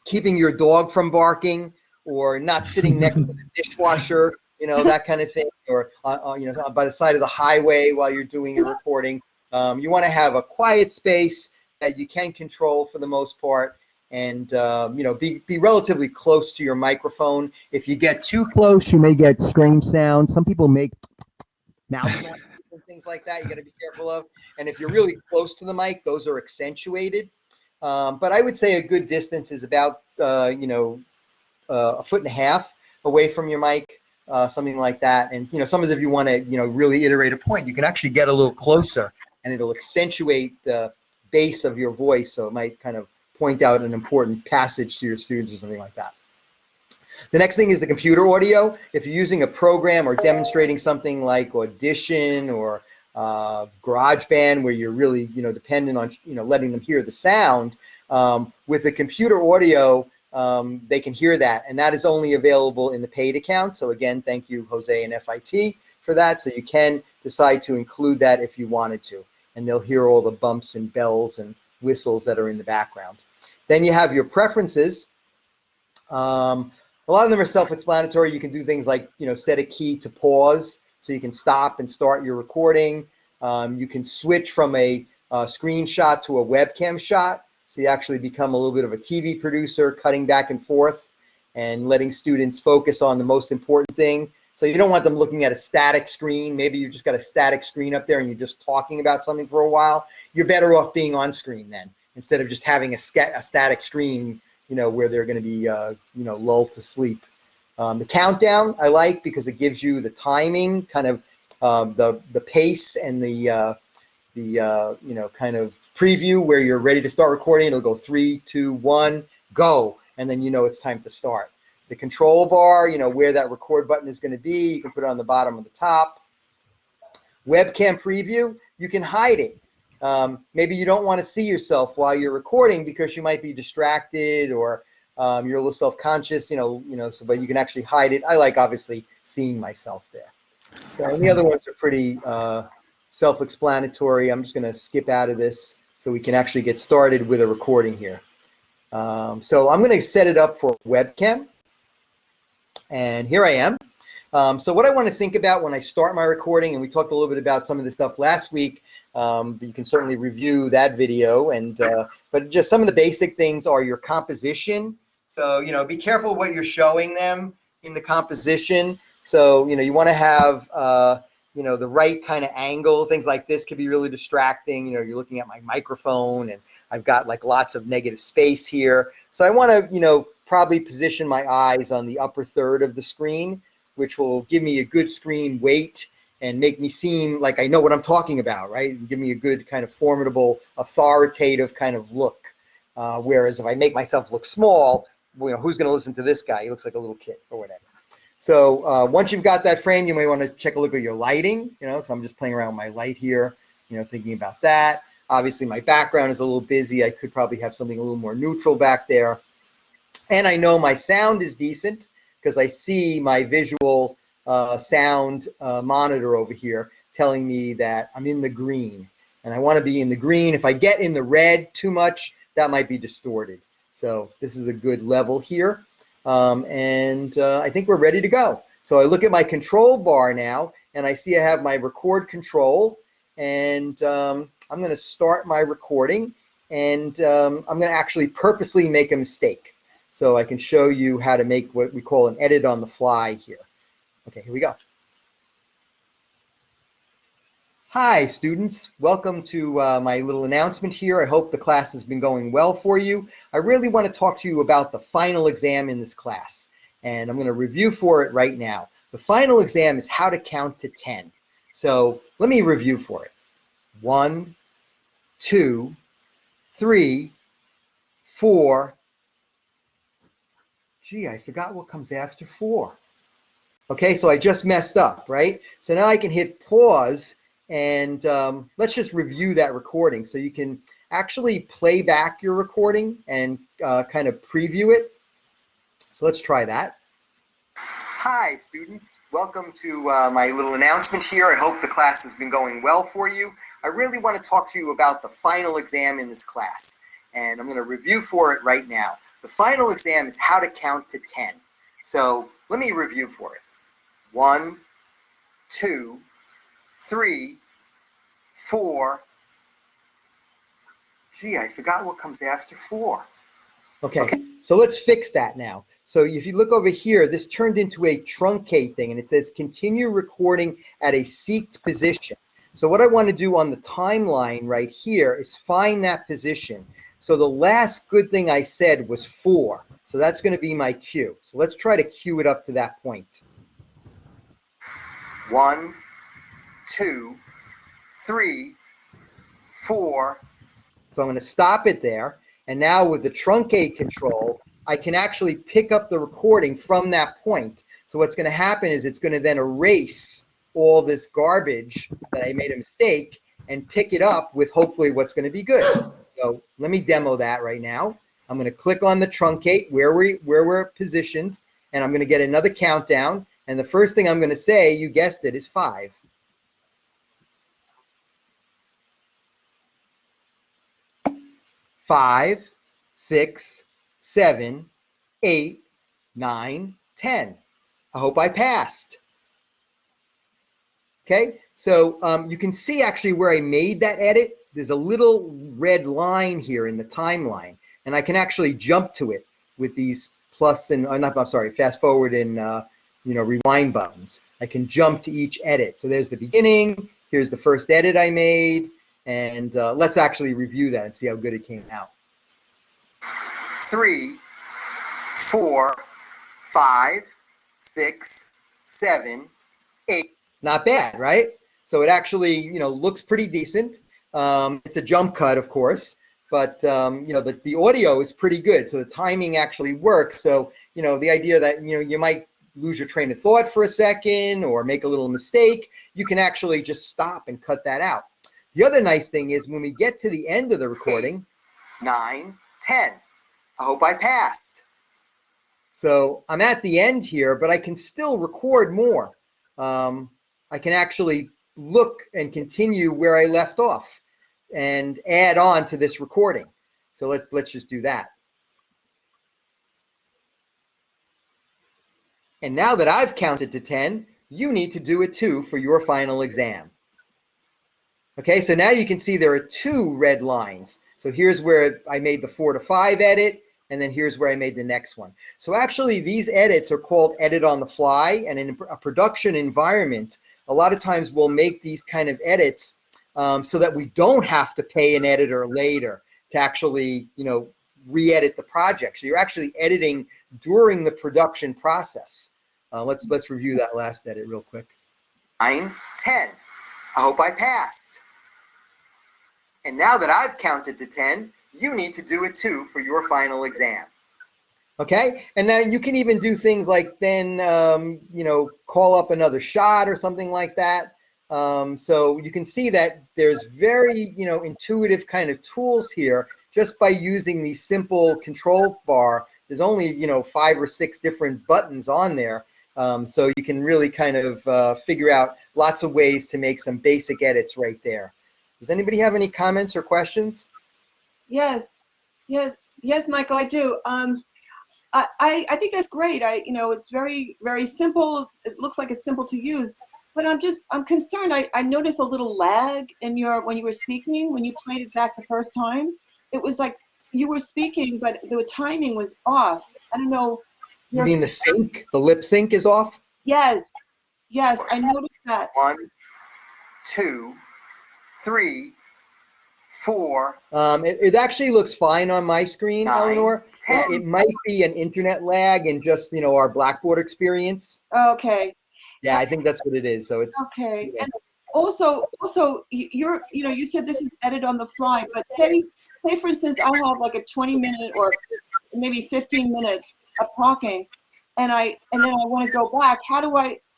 B: keeping your dog from barking or not sitting next to the dishwasher, that kind of thing, or by the side of the highway while you're doing your recording. You want to have a quiet space that you can control for the most part, and be relatively close to your microphone. If you get too close, you may get strange sounds. Some people make mouth noises and things like that. You got to be careful of. And if you're really close to the mic, those are accentuated. But I would say a good distance is about a 1.5 feet away from your mic, something like that. And sometimes if you want to really iterate a point, you can actually get a little closer, and it'll accentuate the bass of your voice, so it might kind of point out an important passage to your students or something like that. The next thing is the computer audio. If you're using a program or demonstrating something like Audition or GarageBand, where you're really dependent on letting them hear the sound, with the computer audio, they can hear that, and that is only available in the paid account. So again, thank you, Jose and FIT, for that. So you can decide to include that if you wanted to, and they'll hear all the bumps and bells and whistles that are in the background. Then you have your preferences. A lot of them are self-explanatory. You can do things like set a key to pause, so you can stop and start your recording. You can switch from a screenshot to a webcam shot, so you actually become a little bit of a TV producer, cutting back and forth and letting students focus on the most important thing. So you don't want them looking at a static screen. Maybe you've just got a static screen up there and you're just talking about something for a while. You're better off being on screen then, instead of just having a static screen, where they're going to be, lulled to sleep. The countdown I like because it gives you the timing, kind of the pace and the kind of preview where you're ready to start recording. It'll go 3, 2, 1, go, and then it's time to start. The control bar, where that record button is going to be, you can put it on the bottom or the top. Webcam preview, you can hide it. Maybe you don't want to see yourself while you're recording because you might be distracted or you're a little self-conscious, so but you can actually hide it. I like obviously seeing myself there. So and the other ones are pretty self-explanatory. I'm just going to skip out of this so we can actually get started with a recording here. So I'm going to set it up for webcam, and here I am. So what I want to think about when I start my recording, and we talked a little bit about some of this stuff last week, but you can certainly review that video, and but just some of the basic things are your composition. So be careful what you're showing them in the composition. So you want to have the right kind of angle. Things like this could be really distracting. You're looking at my microphone and I've got like lots of negative space here. So I want to probably position my eyes on the upper third of the screen, which will give me a good screen weight and make me seem like I know what I'm talking about, right? Give me a good kind of formidable, authoritative kind of look. Whereas if I make myself look small, who's going to listen to this guy? He looks like a little kid or whatever. So once you've got that frame, you may want to check a look at your lighting, because I'm just playing around with my light here, thinking about that. Obviously, my background is a little busy. I could probably have something a little more neutral back there. And I know my sound is decent because I see my visual sound monitor over here telling me that I'm in the green. And I want to be in the green. If I get in the red too much, that might be distorted. So this is a good level here. And I think we're ready to go. So I look at my control bar now, and I see I have my record control. And I'm going to start my recording. And I'm going to actually purposely make a mistake, so I can show you how to make what we call an edit on the fly here. Okay, here we go. Hi, students. Welcome to my little announcement here. I hope the class has been going well for you. I really want to talk to you about the final exam in this class, and I'm going to review for it right now. The final exam is how to count to 10. So let me review for it. 1, 2, 3, 4, Gee, I forgot what comes after 4. Okay, so I just messed up, right? So now I can hit pause, and let's just review that recording. So you can actually play back your recording and kind of preview it. So let's try that. Hi, students. Welcome to my little announcement here. I hope the class has been going well for you. I really want to talk to you about the final exam in this class, and I'm going to review for it right now. The final exam is how to count to 10. So let me review for it. 1, 2, 3, 4. Gee, I forgot what comes after 4. Okay, so let's fix that now. So if you look over here, this turned into a truncate thing, and it says continue recording at a seeked position. So what I want to do on the timeline right here is find that position. So the last good thing I said was 4. So that's going to be my cue. So let's try to cue it up to that point. 1, 2, 3, 4. So I'm going to stop it there. And now with the truncate control, I can actually pick up the recording from that point. So what's going to happen is it's going to then erase all this garbage that I made a mistake and pick it up with hopefully what's going to be good. So let me demo that right now. I'm going to click on the truncate where we're positioned, and I'm going to get another countdown. And the first thing I'm going to say, you guessed it, is 5. 5, 6, 7, 8, 9, 10. I hope I passed. Okay, so you can see actually where I made that edit. There's a little red line here in the timeline, and I can actually jump to it with these plus and fast forward and rewind buttons. I can jump to each edit. So there's the beginning. Here's the first edit I made, and let's actually review that and see how good it came out. 3, 4, 5, 6, 7, 8. Not bad, right? So it actually, looks pretty decent. It's a jump cut, of course, but the audio is pretty good. So the timing actually works. So the idea that you might lose your train of thought for a second or make a little mistake, you can actually just stop and cut that out. The other nice thing is when we get to the end of the recording, 9, 10. I hope I passed. So I'm at the end here, but I can still record more. I can actually look and continue where I left off and add on to this recording. So let's just do that. And now that I've counted to 10, you need to do it too for your final exam. Okay, so now you can see there are 2 red lines. So here's where I made the 4 to 5 edit, and then here's where I made the next one. So actually these edits are called edit on the fly, and in a production environment, a lot of times we'll make these kind of edits so that we don't have to pay an editor later to actually, re-edit the project. So you're actually editing during the production process. Let's review that last edit real quick. 9, 10. I hope I passed. And now that I've counted to 10, you need to do it too for your final exam. Okay, and now you can even do things like then, call up another shot or something like that. So you can see that there's very, intuitive kind of tools here just by using the simple control bar. There's only, 5 or 6 different buttons on there. So you can really kind of figure out lots of ways to make some basic edits right there. Does anybody have any comments or questions?
E: Yes, Michael, I do. I think that's great. It's very, very simple. It looks like it's simple to use, but I'm concerned. I noticed a little lag in when you were speaking, when you played it back the first time. It was like you were speaking, but the timing was off. I don't know.
B: You mean the sync? The lip sync is off?
E: Yes, I noticed that.
B: 1, 2, 3, 4. It actually looks fine on my screen, 9, Eleanor. 10. It might be an internet lag and just our Blackboard experience.
E: Okay.
B: Yeah, I think that's what it is. So it's
E: okay. And also, you said this is edit on the fly, but say for instance, I have like a 20-minute or maybe 15 minutes of talking, and then I want to go back.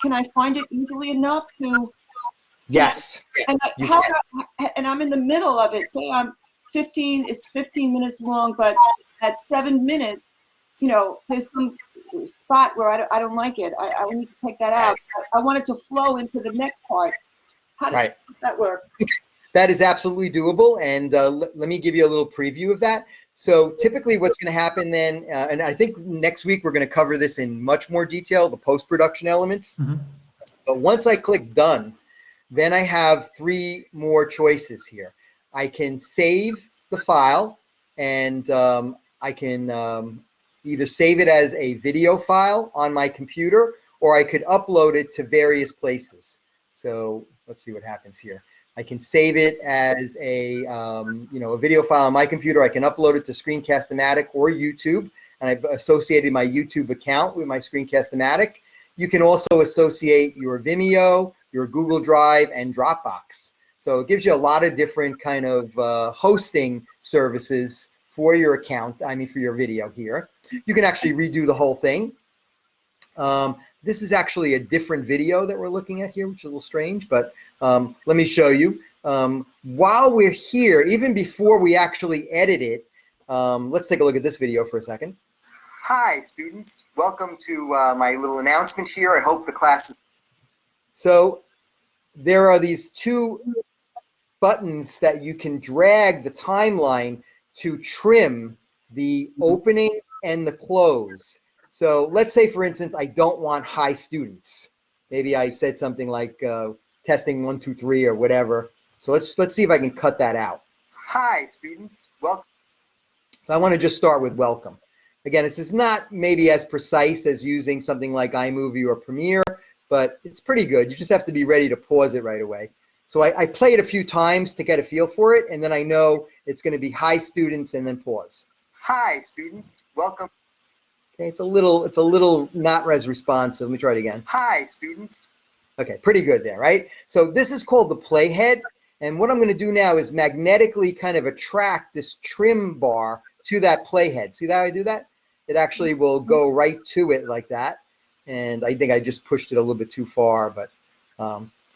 E: Can I find it easily enough to?
B: Yes.
E: And and I'm in the middle of it. Say it's 15 minutes long, but at 7 minutes, there's some spot where I don't like it. I need to take that out. I want it to flow into the next part. How does that work?
B: That is absolutely doable, and let me give you a little preview of that. So typically what's going to happen then, and I think next week we're going to cover this in much more detail, the post-production elements. But once I click done, then I have 3 more choices here. I can save the file, and I can either save it as a video file on my computer, or I could upload it to various places. So let's see what happens here. I can save it as a a video file on my computer. I can upload it to Screencast-O-Matic or YouTube, and I've associated my YouTube account with my Screencast-O-Matic. You can also associate your Vimeo, your Google Drive, and Dropbox. So it gives you a lot of different kind of hosting services for your account, for your video here. You can actually redo the whole thing. This is actually a different video that we're looking at here, which is a little strange, but let me show you. While we're here, even before we actually edit it, let's take a look at this video for a second. Hi, students. Welcome to my little announcement here. I hope the class is... So there are these 2 buttons that you can drag the timeline to trim the opening and the close. So let's say, for instance, I don't want hi students. Maybe I said something like testing 1, 2, 3 or whatever. So let's see if I can cut that out. Hi students, welcome. So I want to just start with welcome. Again, this is not maybe as precise as using something like iMovie or Premiere, but it's pretty good. You just have to be ready to pause it right away. So I play it a few times to get a feel for it, and then I know it's going to be hi students and then pause. Hi students, welcome. Okay, it's a little not as responsive. Let me try it again. Hi students. Okay, pretty good there, right? So this is called the Playhead, and what I'm going to do now is magnetically kind of attract this trim bar to that Playhead. See how I do that? It actually will go right to it like that, and I think I just pushed it a little bit too far, but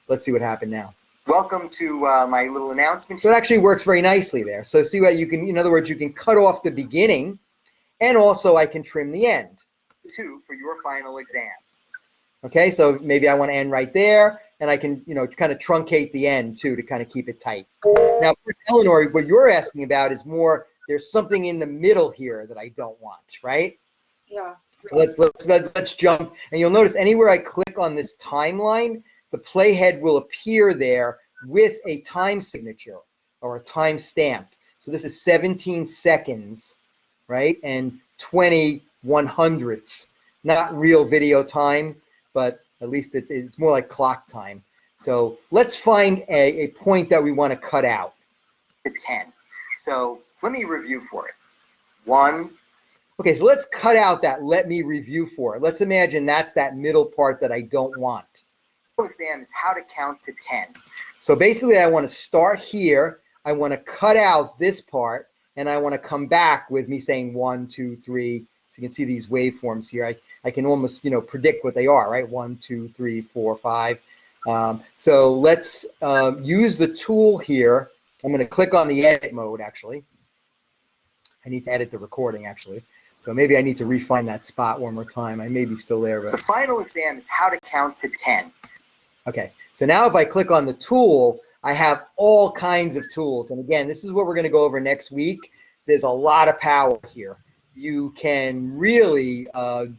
B: let's see what happened now. Welcome to my little announcement. So it actually works very nicely there. So see what you can, in other words, you can cut off the beginning, and also I can trim the end. 2 for your final exam. Okay, so maybe I want to end right there, and I can, kind of truncate the end too to kind of keep it tight. Now, Eleanor, what you're asking about is more, there's something in the middle here that I don't want, right?
E: Yeah.
B: So let's jump, and you'll notice anywhere I click on this timeline, the Playhead will appear there with a time signature or a time stamp. So this is 17 seconds, right? And 20 100ths. Not real video time, but at least it's more like clock time. So let's find a point that we want to cut out. 10. So let me review for it. 1. Okay, so let's cut out that let me review for it. Let's imagine that's that middle part that I don't want. Exam is how to count to 10. So basically I want to start here, I want to cut out this part, and I want to come back with me saying 1, 2, 3. So you can see these waveforms here. I can almost predict what they are, right? 1, 2, 3, 4, 5. So let's use the tool here. I'm going to click on the edit mode actually. I need to edit the recording actually. So maybe I need to refine that spot one more time. I may be still there. But... The final exam is how to count to 10. Okay, so now if I click on the tool, I have all kinds of tools. And again, this is what we're going to go over next week. There's a lot of power here. You can really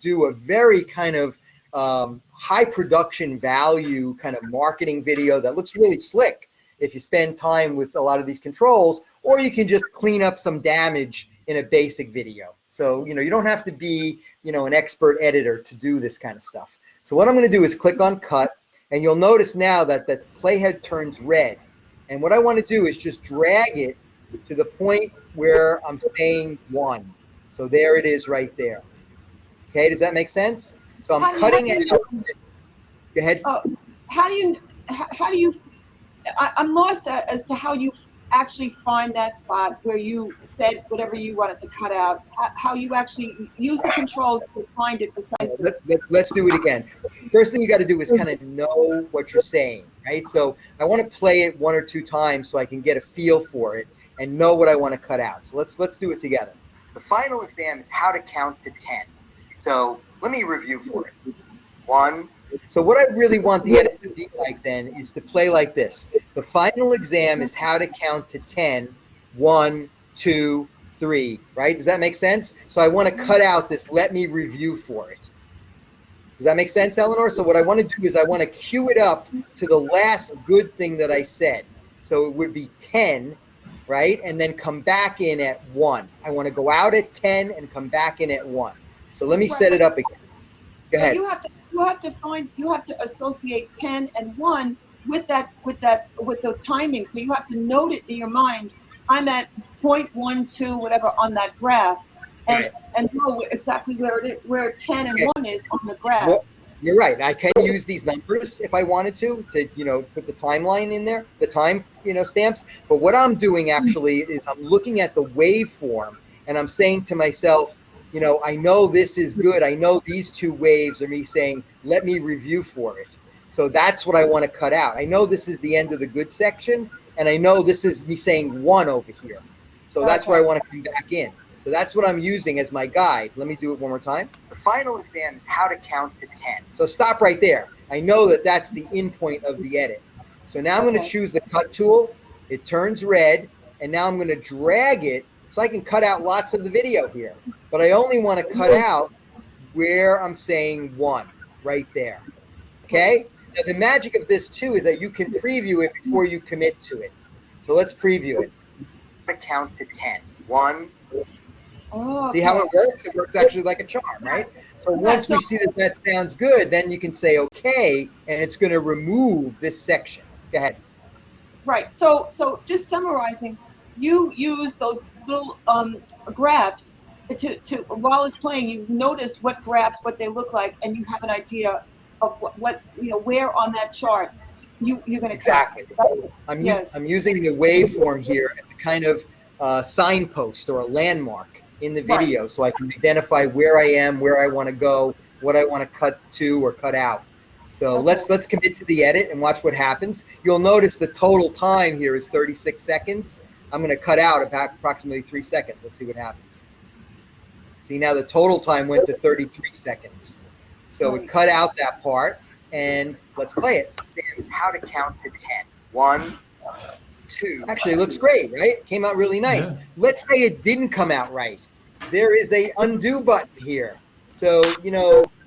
B: do a very kind of high production value kind of marketing video that looks really slick if you spend time with a lot of these controls, or you can just clean up some damage in a basic video. So, you don't have to be, an expert editor to do this kind of stuff. So what I'm going to do is click on cut. And you'll notice now that the Playhead turns red. And what I want to do is just drag it to the point where I'm saying 1. So there it is right there. Okay, does that make sense? So I'm cutting it. Go ahead.
E: How do you? I'm lost as to how you actually find that spot where you said whatever you wanted to cut out, how you actually use the controls to find it precisely.
B: Let's do it again. First thing you got to do is kind of know what you're saying, right? So I want to play it 1 or 2 times so I can get a feel for it and know what I want to cut out. So let's do it together. The final exam is how to count to 10. So let me review for it. 1. So what I really want the edit to be like then is to play like this. The final exam is how to count to 10. 1, 2, 3, right? Does that make sense? So I want to cut out this let me review for it. Does that make sense, Eleanor? So what I want to do is I want to cue it up to the last good thing that I said. So it would be 10, right? And then come back in at 1. I want to go out at 10 and come back in at 1. So let me set it up again. Go ahead.
E: You have to associate 10 and 1 with the timing. So you have to note it in your mind. I'm at 0.12 whatever on that graph, and know exactly where 10 and 1 is on the graph.
B: Well, you're right. I can use these numbers if I wanted to put the timeline in there, the time stamps. But what I'm doing actually is I'm looking at the waveform and I'm saying to myself, I know this is good. I know these 2 waves are me saying, let me review for it. So that's what I want to cut out. I know this is the end of the good section, and I know this is me saying 1 over here. So that's where I want to come back in. So that's what I'm using as my guide. Let me do it one more time. The final exam is how to count to 10. So stop right there. I know that that's the in point of the edit. So now I'm going to choose the cut tool. It turns red, and now I'm going to drag it so I can cut out lots of the video here. But I only want to cut out where I'm saying 1, right there. Okay? Now the magic of this too is that you can preview it before you commit to it. So let's preview it. Count to 10. 1.
E: Oh,
B: see how it works? It works actually like a charm, right? So once we see that that sounds good, then you can say okay, and it's going to remove this section. Go ahead.
E: Right. So just summarizing, you use those little graphs to while it's playing. You notice what graphs, what they look like, and you have an idea of what where on that chart you're going to
B: exactly. I'm using the waveform here as a kind of signpost or a landmark in the video, so I can identify where I am, where I want to go, what I want to cut to or cut out. So let's commit to the edit and watch what happens. You'll notice the total time here is 36 seconds. I'm going to cut out about approximately 3 seconds. Let's see what happens. See, now the total time went to 33 seconds. So it cut out that part, and let's play it. Is how to count to 10. 1, 2. Actually, it looks great, right? Came out really nice. Yeah. Let's say it didn't come out right. There is a undo button here. So,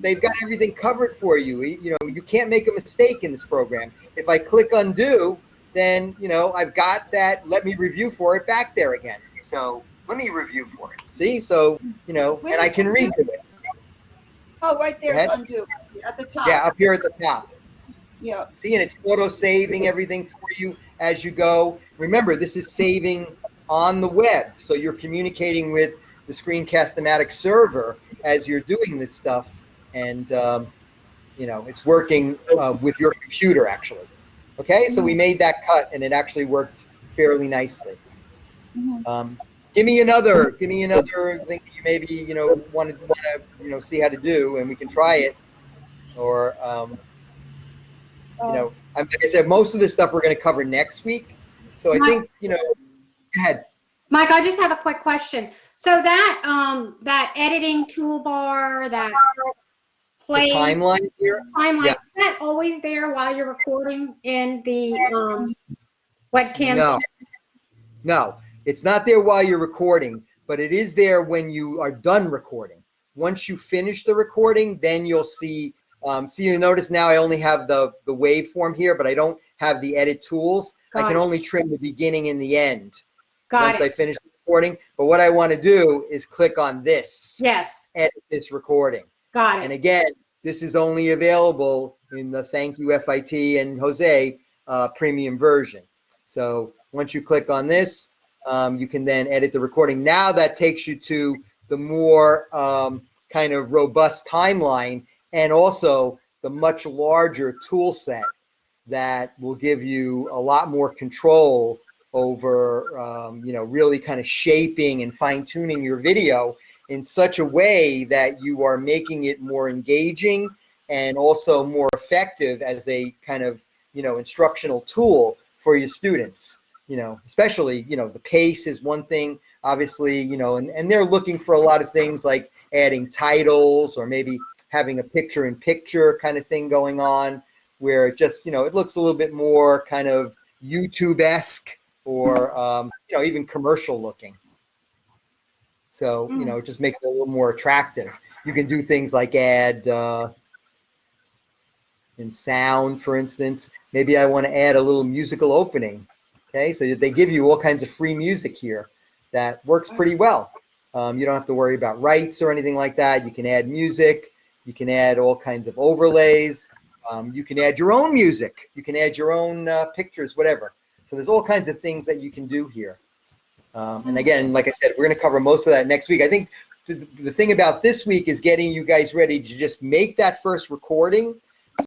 B: they've got everything covered for you. You can't make a mistake in this program. If I click undo, then, I've got that let me review for it back there again. So let me review for it. See? So, and I can redo it.
E: Oh, right there, undo at the top.
B: Yeah, up here at the top.
E: Yeah.
B: See, and it's auto-saving everything for you as you go. Remember, this is saving on the web, so you're communicating with the Screencast-O-Matic server as you're doing this stuff, and it's working with your computer actually. Okay, so we made that cut, and it actually worked fairly nicely. Give me another thing that you maybe want to see how to do, and we can try it. Or like I said, most of this stuff we're going to cover next week. So I think go ahead.
D: Mike, I just have a quick question. So that editing toolbar, that play
B: timeline here,
D: is that always there while you're recording in the webcam?
B: No, it's not there while you're recording, but it is there when you are done recording. Once you finish the recording, then you'll see. You notice now I only have the waveform here, but I don't have the edit tools. I can only trim the beginning and the end once I finish the recording. But what I want to do is click on this.
D: Yes.
B: Edit this recording.
D: Got it.
B: And again, this is only available in the Thank You FIT and Jose premium version. So once you click on this, you can then edit the recording. Now that takes you to the more kind of robust timeline, and also the much larger tool set that will give you a lot more control over really kind of shaping and fine-tuning your video in such a way that you are making it more engaging and also more effective as a kind of, instructional tool for your students. Especially, the pace is one thing, obviously, and they're looking for a lot of things like adding titles or maybe having a picture-in-picture kind of thing going on, where it just, it looks a little bit more kind of YouTube-esque or, even commercial looking. So, it just makes it a little more attractive. You can do things like add in sound, for instance. Maybe I want to add a little musical opening. Okay, so they give you all kinds of free music here that works pretty well. You don't have to worry about rights or anything like that. You can add music. You can add all kinds of overlays. You can add your own music. You can add your own pictures, whatever. So there's all kinds of things that you can do here. And again, like I said, we're going to cover most of that next week. I think the thing about this week is getting you guys ready to just make that first recording.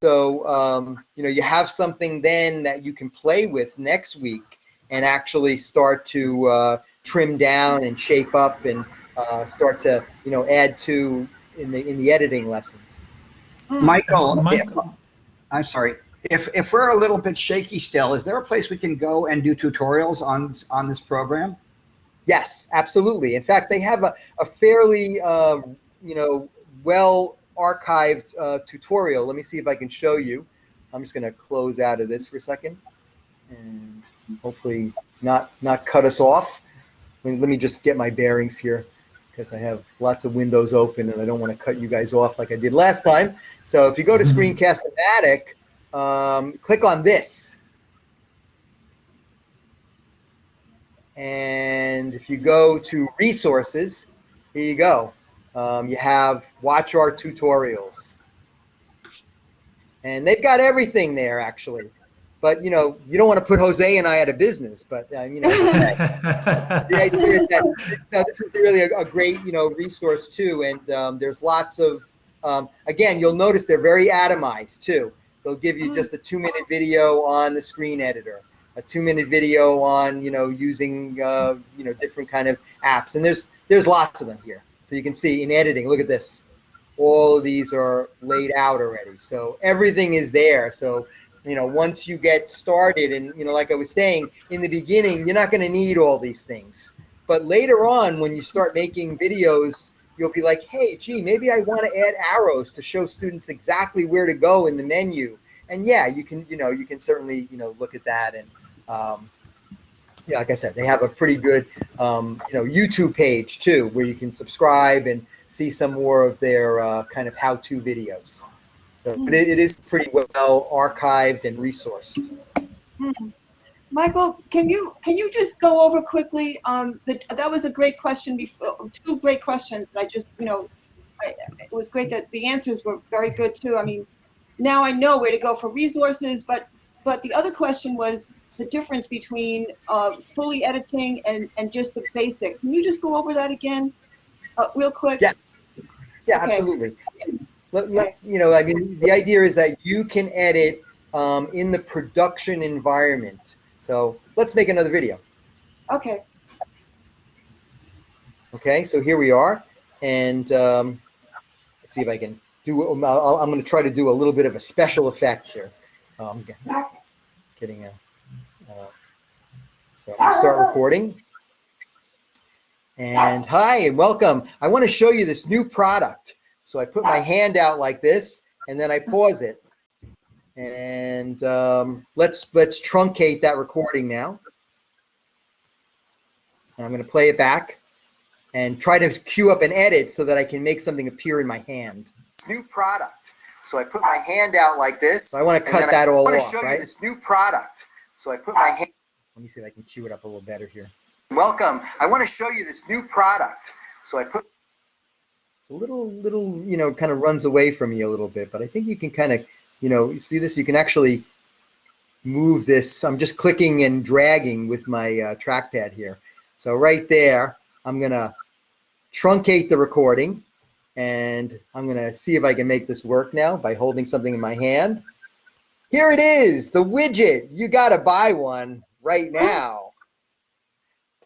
B: So, you have something then that you can play with next week and actually start to trim down and shape up and start to, add to in the editing lessons.
G: Michael, I'm sorry. If we're a little bit shaky still, is there a place we can go and do tutorials on this program?
B: Yes, absolutely. In fact, they have a fairly, well archived tutorial. Let me see if I can show you. I'm just going to close out of this for a second and hopefully not cut us off. Let me just get my bearings here because I have lots of windows open and I don't want to cut you guys off like I did last time. So if you go to Screencast-O-Matic, click on this. And if you go to resources, here you go. You have watch our tutorials. And they've got everything there, actually. But, you don't want to put Jose and I out of business. But, the idea is that this is really a great, resource, too. And there's lots of, again, you'll notice they're very atomized, too. They'll give you just a 2-minute video on the screen editor, a 2-minute video on, using, different kind of apps. And there's lots of them here. So you can see in editing, look at this. All of these are laid out already. So everything is there. So, once you get started and, like I was saying, in the beginning, you're not going to need all these things. But later on, when you start making videos, you'll be like, hey, gee, maybe I want to add arrows to show students exactly where to go in the menu. And yeah, you can certainly, look at that. And yeah, like I said, they have a pretty good, YouTube page too, where you can subscribe and see some more of their kind of how-to videos. So but it is pretty well archived and resourced.
E: Michael, can you just go over quickly? That was a great question before. 2 great questions. But I just, it was great that the answers were very good too. I mean, now I know where to go for resources. But the other question was the difference between fully editing and just the basics. Can you just go over that again, real quick?
B: Yeah. Yeah,
E: Okay.
B: absolutely. I mean, the idea is that you can edit in the production environment. So let's make another video.
E: Okay.
B: Okay, so here we are, and let's see if I can do. I'm going to try to do a little bit of a special effect here. Getting a. So I'm going to start recording. And hi and welcome. I want to show you this new product. So I put my hand out like this, and then I pause it. And let's truncate that recording now. And I'm going to play it back and try to queue up an edit so that I can make something appear in my hand. New product. So I put my hand out like this. So I want to cut that all off, right? I want to show you this new product. So I put my hand. Let me see if I can queue it up a little better here. Welcome. I want to show you this new product. So I put. It's a little, kind of runs away from you a little bit, but I think you can kind of, you see this? You can actually move this. I'm just clicking and dragging with my trackpad here. So right there, I'm going to truncate the recording, and I'm going to see if I can make this work now by holding something in my hand. Here it is, the widget. You got to buy one right now.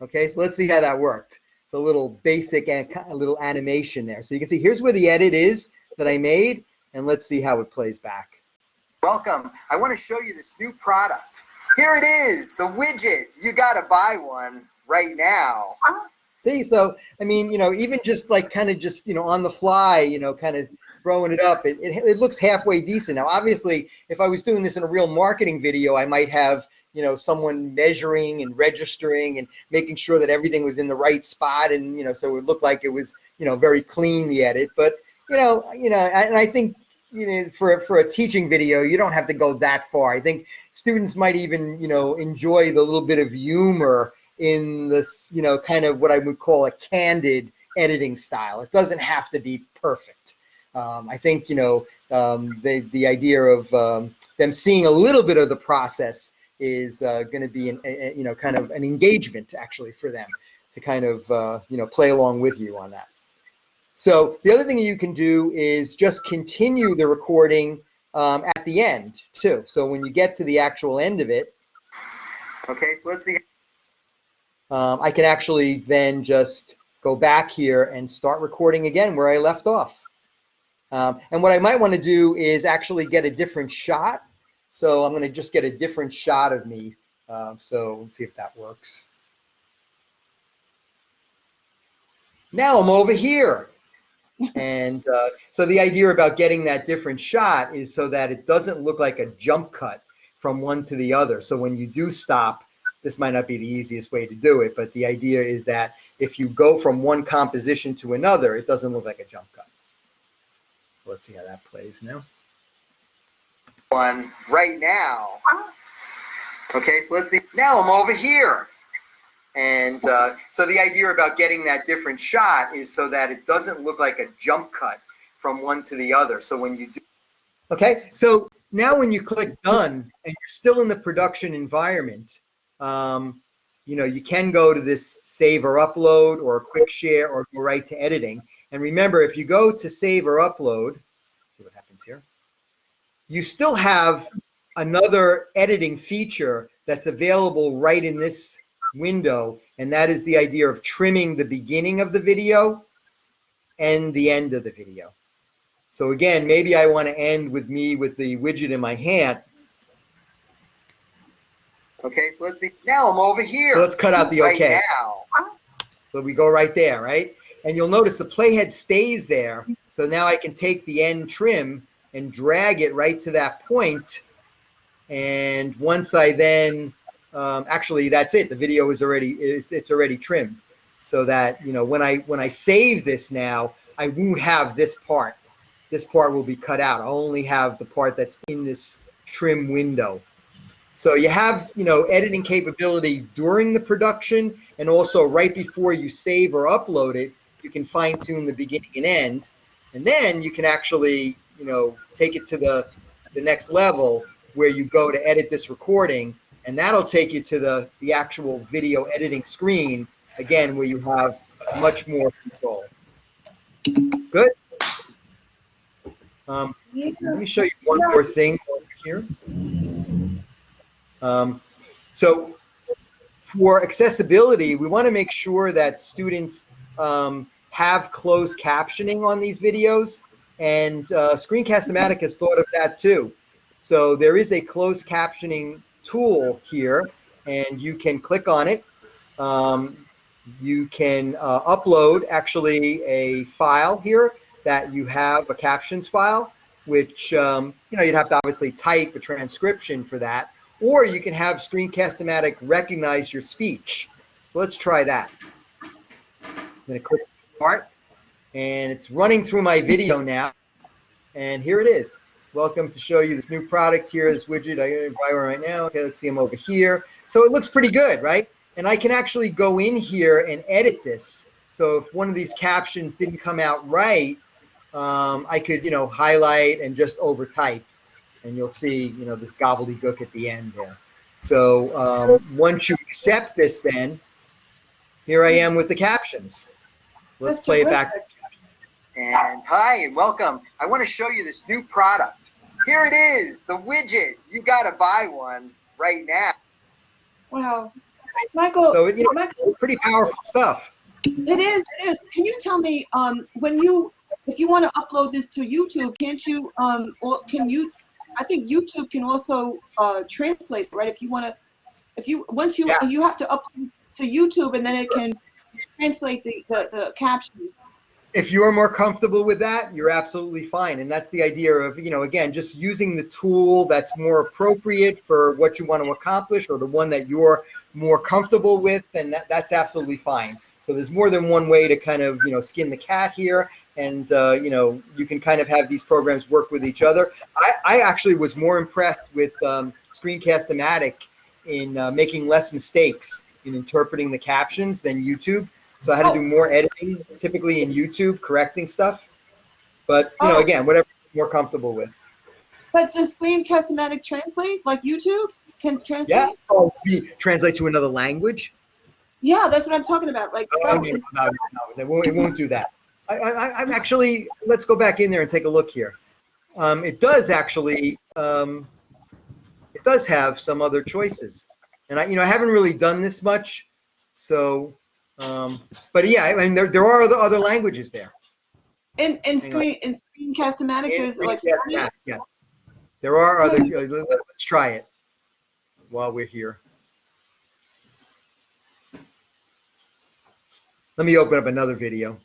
B: Okay, so let's see how that worked. So a little basic and a little animation there. So you can see here's where the edit is that I made, and let's see how it plays back. Welcome. I want to show you this new product. Here it is, the widget. You got to buy one right now. See, so, I mean, you know, even just like kind of just, you know, on the fly, you know, kind of throwing it up, it looks halfway decent. Now, obviously, if I was doing this in a real marketing video, I might have, you know, someone measuring and registering and making sure that everything was in the right spot, and, you know, so it would look like it was, you know, very clean, the edit. But, and I think, you know, for a teaching video, you don't have to go that far. I think students might even, you know, enjoy the little bit of humor in this, you know, kind of what I would call a candid editing style. It doesn't have to be perfect. I think, you know, the idea of them seeing a little bit of the process is going to be, you know, kind of an engagement actually for them to kind of, you know, play along with you on that. So the other thing you can do is just continue the recording at the end too. So when you get to the actual end of it, okay, so let's see. I can actually then just go back here and start recording again where I left off. And what I might want to do is actually get a different shot. So I'm going to just get a different shot of me. So let's see if that works. Now I'm over here. And so the idea about getting that different shot is so that it doesn't look like a jump cut from one to the other. So when you do stop, this might not be the easiest way to do it, but the idea is that if you go from one composition to another, it doesn't look like a jump cut. So let's see how that plays now. One right now. Okay, so let's see. Now I'm over here. And so the idea about getting that different shot is so that it doesn't look like a jump cut from one to the other. So when you do, okay, so now when you click done and you're still in the production environment, you know, you can go to this save or upload or quick share or go right to editing. And remember, if you go to save or upload, see what happens here, you still have another editing feature that's available right in this window, and that is the idea of trimming the beginning of the video and the end of the video. So again, maybe I want to end with me with the widget in my hand. Okay, so let's see. Now I'm over here. So let's cut out the okay. Right now. So we go right there, right? And you'll notice the playhead stays there. So now I can take the end trim and drag it right to that point. And once I then actually, that's it. The video is it's already trimmed, so that, you know, when I save this now, I won't have this part. This part will be cut out. I'll only have the part that's in this trim window. So you have, you know, editing capability during the production, and also right before you save or upload it, you can fine tune the beginning and end, and then you can actually, you know, take it to the next level where you go to edit this recording. And that'll take you to the actual video editing screen, again, where you have much more control. Good? Let me show you one more thing over here. So for accessibility, we want to make sure that students have closed captioning on these videos, and Screencast-O-Matic has thought of that too. So there is a closed captioning tool here, and you can click on it. You can upload actually a file here that you have, a captions file, which you know, you'd have to obviously type a transcription for that, or you can have Screencast-O-Matic recognize your speech. So let's try that. I'm going to click start, and it's running through my video now, and here it is. Welcome to show you this new product here, this widget. I'm going to buy one right now. Okay, let's see them over here. So it looks pretty good, right? And I can actually go in here and edit this. So if one of these captions didn't come out right, I could, you know, highlight and just over type, and you'll see, you know, this gobbledygook at the end there. So once you accept this, then here I am with the captions. Let's play it back. And hi, and welcome. I want to show you this new product. Here it is, the widget. You got to buy one right now.
E: Wow. Michael,
B: So you know,
E: Michael,
B: it's pretty powerful stuff.
E: it is. It is. Can you tell me if you want to upload this to YouTube, can't you? Or can you? I think YouTube can also translate, right? If you want to, once you
B: Yeah.
E: you have to upload to YouTube, and then it can translate the captions.
B: If you're more comfortable with that, you're absolutely fine. And that's the idea of, you know, again, just using the tool that's more appropriate for what you want to accomplish, or the one that you're more comfortable with, and that's absolutely fine. So there's more than one way to kind of, you know, skin the cat here. And, you know, you can kind of have these programs work with each other. I actually was more impressed with Screencast-O-Matic in making less mistakes in interpreting the captions than YouTube. So I had to do more editing, typically in YouTube, correcting stuff. But, you know, again, whatever you're more comfortable with.
E: But does Screencast-O-Matic translate like YouTube can translate?
B: Yeah. Oh, translate to another language?
E: Yeah, that's what I'm talking about. Like,
B: No, it won't do that. I'm actually, let's go back in there and take a look here. It does actually, it does have some other choices. And I haven't really done this much, so, but yeah, I mean, there are other languages there.
E: In Screencast-O-Matic, there's like
B: Spanish? Yeah. There are other, let's try it while we're here. Let me open up another video.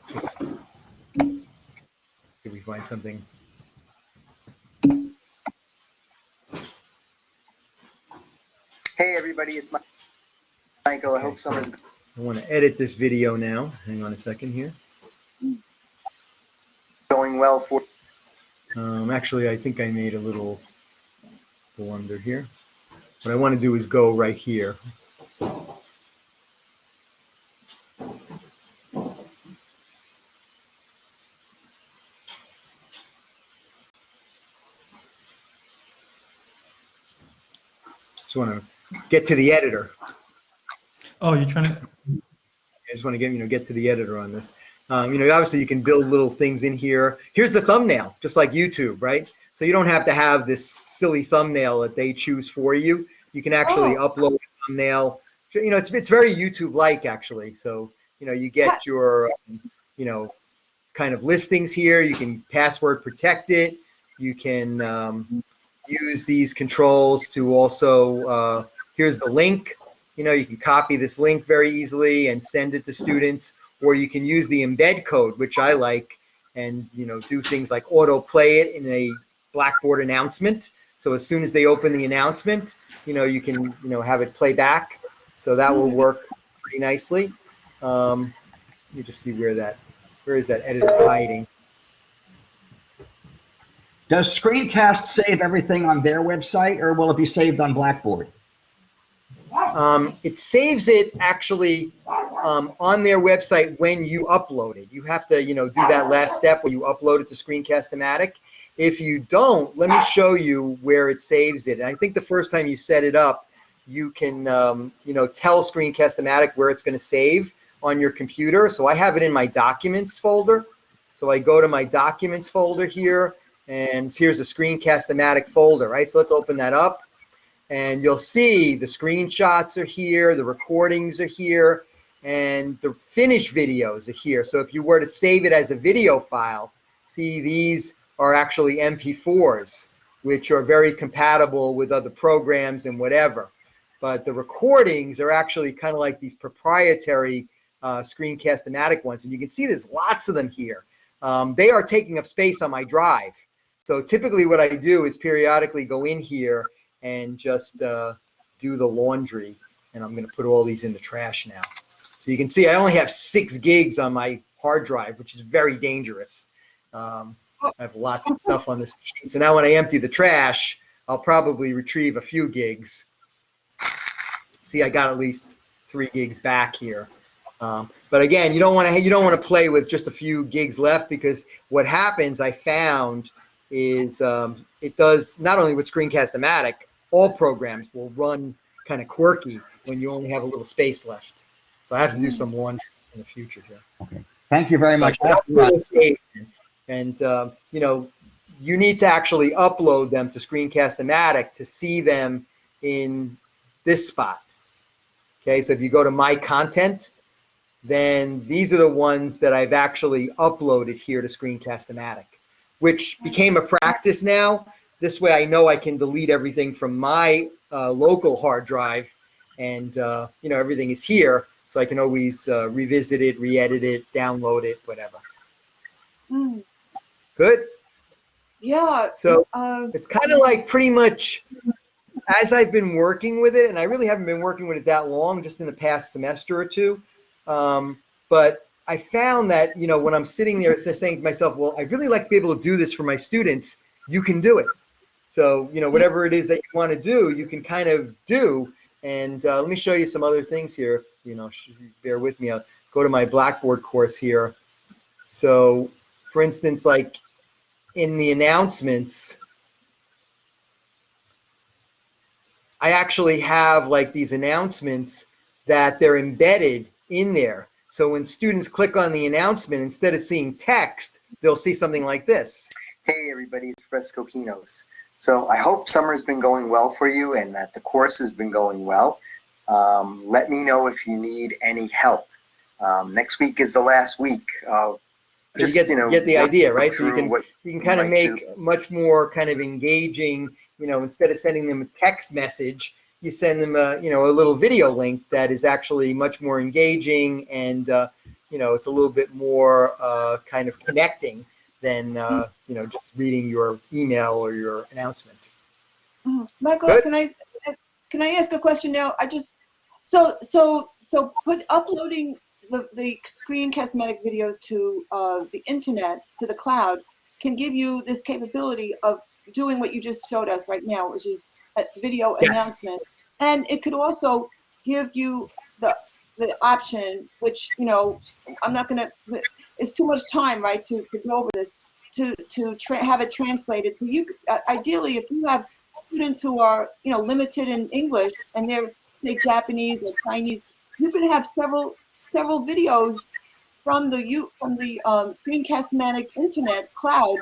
B: Just see if we find something. Hey everybody, it's Michael. I hope summer's. I want to edit this video now. Hang on a second here. Going well for. Actually, I think I made a little blunder here. What I want to do is go right here. Just want to get to the editor.
A: Oh, you're trying to.
B: I just want to get to the editor on this. Obviously you can build little things in here. Here's the thumbnail, just like YouTube, right? So you don't have to have this silly thumbnail that they choose for you. You can actually upload a thumbnail. It's very YouTube-like actually. So you get your kind of listings here. You can password protect it. You can use these controls to also. Here's the link. You can copy this link very easily and send it to students, or you can use the embed code, which I like, and do things like auto play it in a Blackboard announcement. So as soon as they open the announcement, you can have it play back. So that will work pretty nicely. Let me just see where is that editor hiding?
G: Does Screencast save everything on their website, or will it be saved on Blackboard?
B: It saves it actually on their website when you upload it. You have to, do that last step when you upload it to Screencast-O-Matic. If you don't, let me show you where it saves it. And I think the first time you set it up, you can, tell Screencast-O-Matic where it's going to save on your computer. So I have it in my Documents folder. So I go to my Documents folder here, and here's a Screencast-O-Matic folder, right? So let's open that up. And you'll see the screenshots are here, the recordings are here, and the finished videos are here. So if you were to save it as a video file, see, these are actually MP4s, which are very compatible with other programs and whatever. But the recordings are actually kind of like these proprietary Screencast-O-Matic ones. And you can see there's lots of them here. They are taking up space on my drive. So typically what I do is periodically go in here and just do the laundry. And I'm going to put all these in the trash now. So you can see I only have 6 gigs on my hard drive, which is very dangerous. I have lots of stuff on this machine. So now when I empty the trash, I'll probably retrieve a few gigs. See, I got at least 3 gigs back here. But again, you don't want to play with just a few gigs left, because what happens, I found, is it does not only with Screencast-O-Matic, all programs will run kind of quirky when you only have a little space left. So I have to do some laundry in the future here.
G: Okay. Thank you very much.
B: And you need to actually upload them to Screencast-O-Matic to see them in this spot. Okay, so if you go to My Content, then these are the ones that I've actually uploaded here to Screencast-O-Matic, which became a practice now. This way I know I can delete everything from my local hard drive, and you know, everything is here, so I can always revisit it, re-edit it, download it, whatever.
E: Mm.
B: Good?
E: Yeah.
B: So it's kind of like pretty much as I've been working with it, and I really haven't been working with it that long, just in the past semester or two, but I found that, you know, when I'm sitting there saying to myself, well, I'd really like to be able to do this for my students, you can do it. So, you know, whatever it is that you want to do, you can kind of do. And let me show you some other things here. You know, bear with me. I'll go to my Blackboard course here. So, for instance, like in the announcements, I actually have like these announcements that they're embedded in there. So when students click on the announcement, instead of seeing text, they'll see something like this. Hey everybody, it's Fresco Kinos. So I hope summer's been going well for you and that the course has been going well. Let me know if you need any help. Next week is the last week. Just, you get the idea, right? So you can kind of make much more kind of engaging, you know, instead of sending them a text message, you send them a, you know, a little video link that is actually much more engaging, and you know, it's a little bit more kind of connecting than you know, just reading your email or your announcement.
E: Michael,
B: Good.
E: can I ask a question now? I just so uploading the Screencast-O-Matic videos to the internet, to the cloud, can give you this capability of doing what you just showed us right now, which is a video announcement. And it could also give you the option, which, you know, I'm not going to, it's too much time, right, to go over this, to have it translated. So you, ideally, if you have students who are, you know, limited in English and they're, say, Japanese or Chinese, you can have several videos from the Screencast-O-Matic internet cloud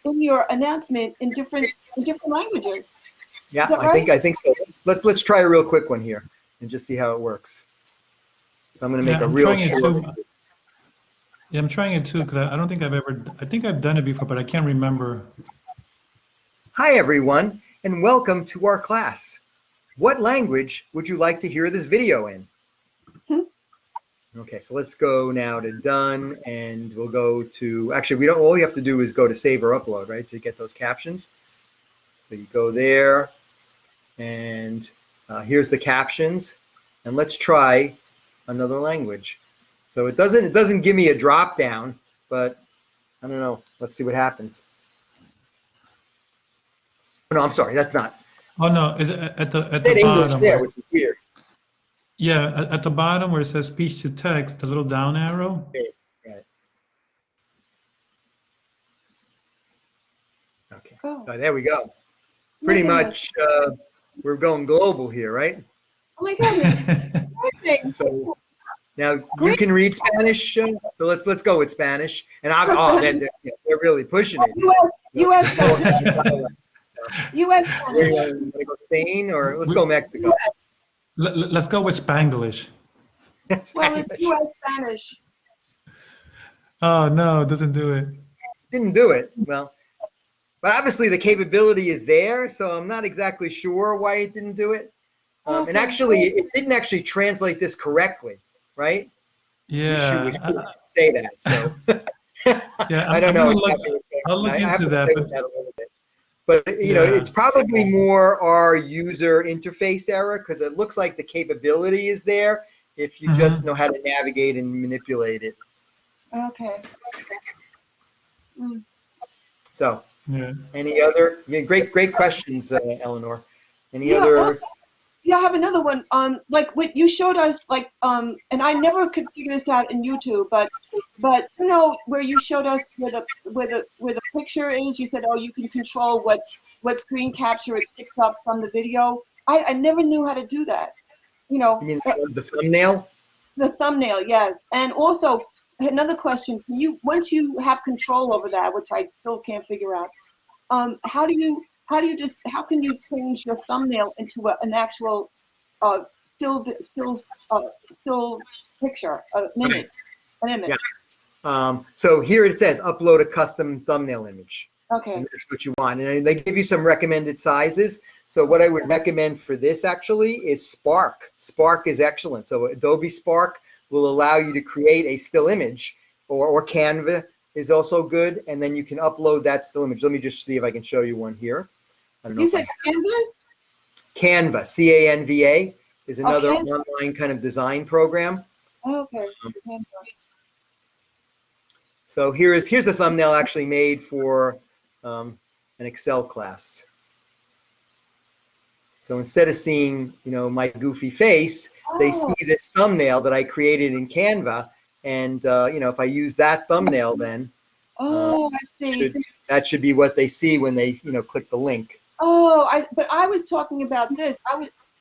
E: in your announcement in different languages.
B: Yeah,
E: Is that right?
B: I think so. Let's try a real quick one here and just see how it works. So I'm going to make a real short.
A: Yeah, I'm trying it too, because I don't think I think I've done it before, but I can't remember.
B: Hi everyone, and welcome to our class. What language would you like to hear this video in? Okay, so let's go now to done, and we'll go to, actually, all you have to do is go to save or upload, right, to get those captions. So you go there, and here's the captions, and let's try another language. So it doesn't give me a drop down, but I don't know. Let's see what happens. No, I'm sorry, that's not.
A: Oh no, is it at the
B: English
A: bottom?
B: there, which is weird.
A: Yeah, at the bottom where it says speech to text, the little down arrow.
B: Right. Okay, so there we go. Pretty much, we're going global here, right?
E: Oh my goodness!
B: So now you can read Spanish, so let's go with Spanish. And they're really pushing it.
E: U.S. Spanish. U.S. Spanish.
B: Want to go Spain, or let's go Mexico?
A: Let's go with Spanglish.
E: Well, it's U.S. Spanish.
A: Oh no, it doesn't do it.
B: Didn't do it. Well, but obviously the capability is there, so I'm not exactly sure why it didn't do it. And actually, it didn't actually translate this correctly, right?
A: Yeah.
B: We should say that. So
A: yeah,
B: I don't know.
A: I'll look into that.
B: But you know, it's probably more our user interface error, because it looks like the capability is there if you just know how to navigate and manipulate it.
E: Okay.
B: So, any other? Yeah, great questions, Eleanor. Any other?
E: Also, I have another one. Like what you showed us, like, and I never could figure this out in YouTube, but you know, where you showed us where the picture is, you said, oh, you can control what screen capture it picks up from the video. I never knew how to do that. You know.
B: You mean the thumbnail?
E: The thumbnail, yes. And also another question: once you have control over that, which I still can't figure out, how can you change your thumbnail into an actual still picture, an image, an image.
B: Yeah. So here it says upload a custom thumbnail image.
E: Okay.
B: And that's what you want. And they give you some recommended sizes. So what I would recommend for this actually is Spark. Spark is excellent. So Adobe Spark will allow you to create a still image, or Canva is also good. And then you can upload that still image. Let me just see if I can show you one here. I don't know.
E: You said Canvas?
B: Canva, C-A-N-V-A, is another
E: Canva.
B: online kind of design program.
E: Okay.
B: So here's the thumbnail actually made for an Excel class. So instead of seeing, my goofy face, they see this thumbnail that I created in Canva, and if I use that thumbnail, then
E: I see.
B: that should be what they see when they click the link.
E: But I was talking about this.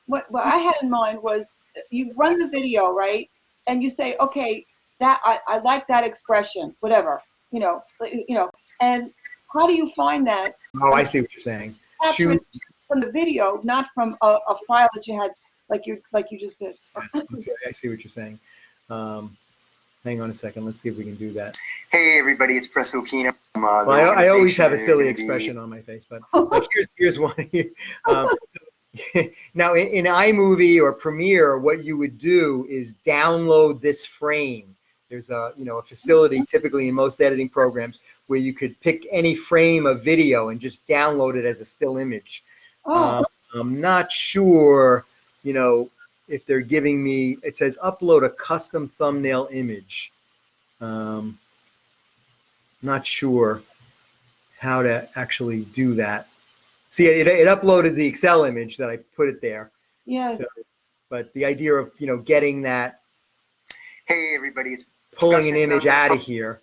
E: What I had in mind was you run the video, right? And you say, okay, that I like that expression, whatever, and how do you find that?
B: Oh, I see what you're saying.
E: Shoot from the video, not from a file that you had, like you just did.
B: I see what you're saying. Hang on a second. Let's see if we can do that. Hey, everybody, it's Presto Keenum. Well, I always have a silly expression on my face, but like, here's one. Now, in iMovie or Premiere, what you would do is download this frame. There's a facility typically in most editing programs where you could pick any frame of video and just download it as a still image. I'm not sure, if they're giving me, it says upload a custom thumbnail image. Not sure how to actually do that. See, it uploaded the Excel image that I put it there.
E: Yes.
B: So, but the idea of, getting that, hey, everybody, it's pulling an image out of here.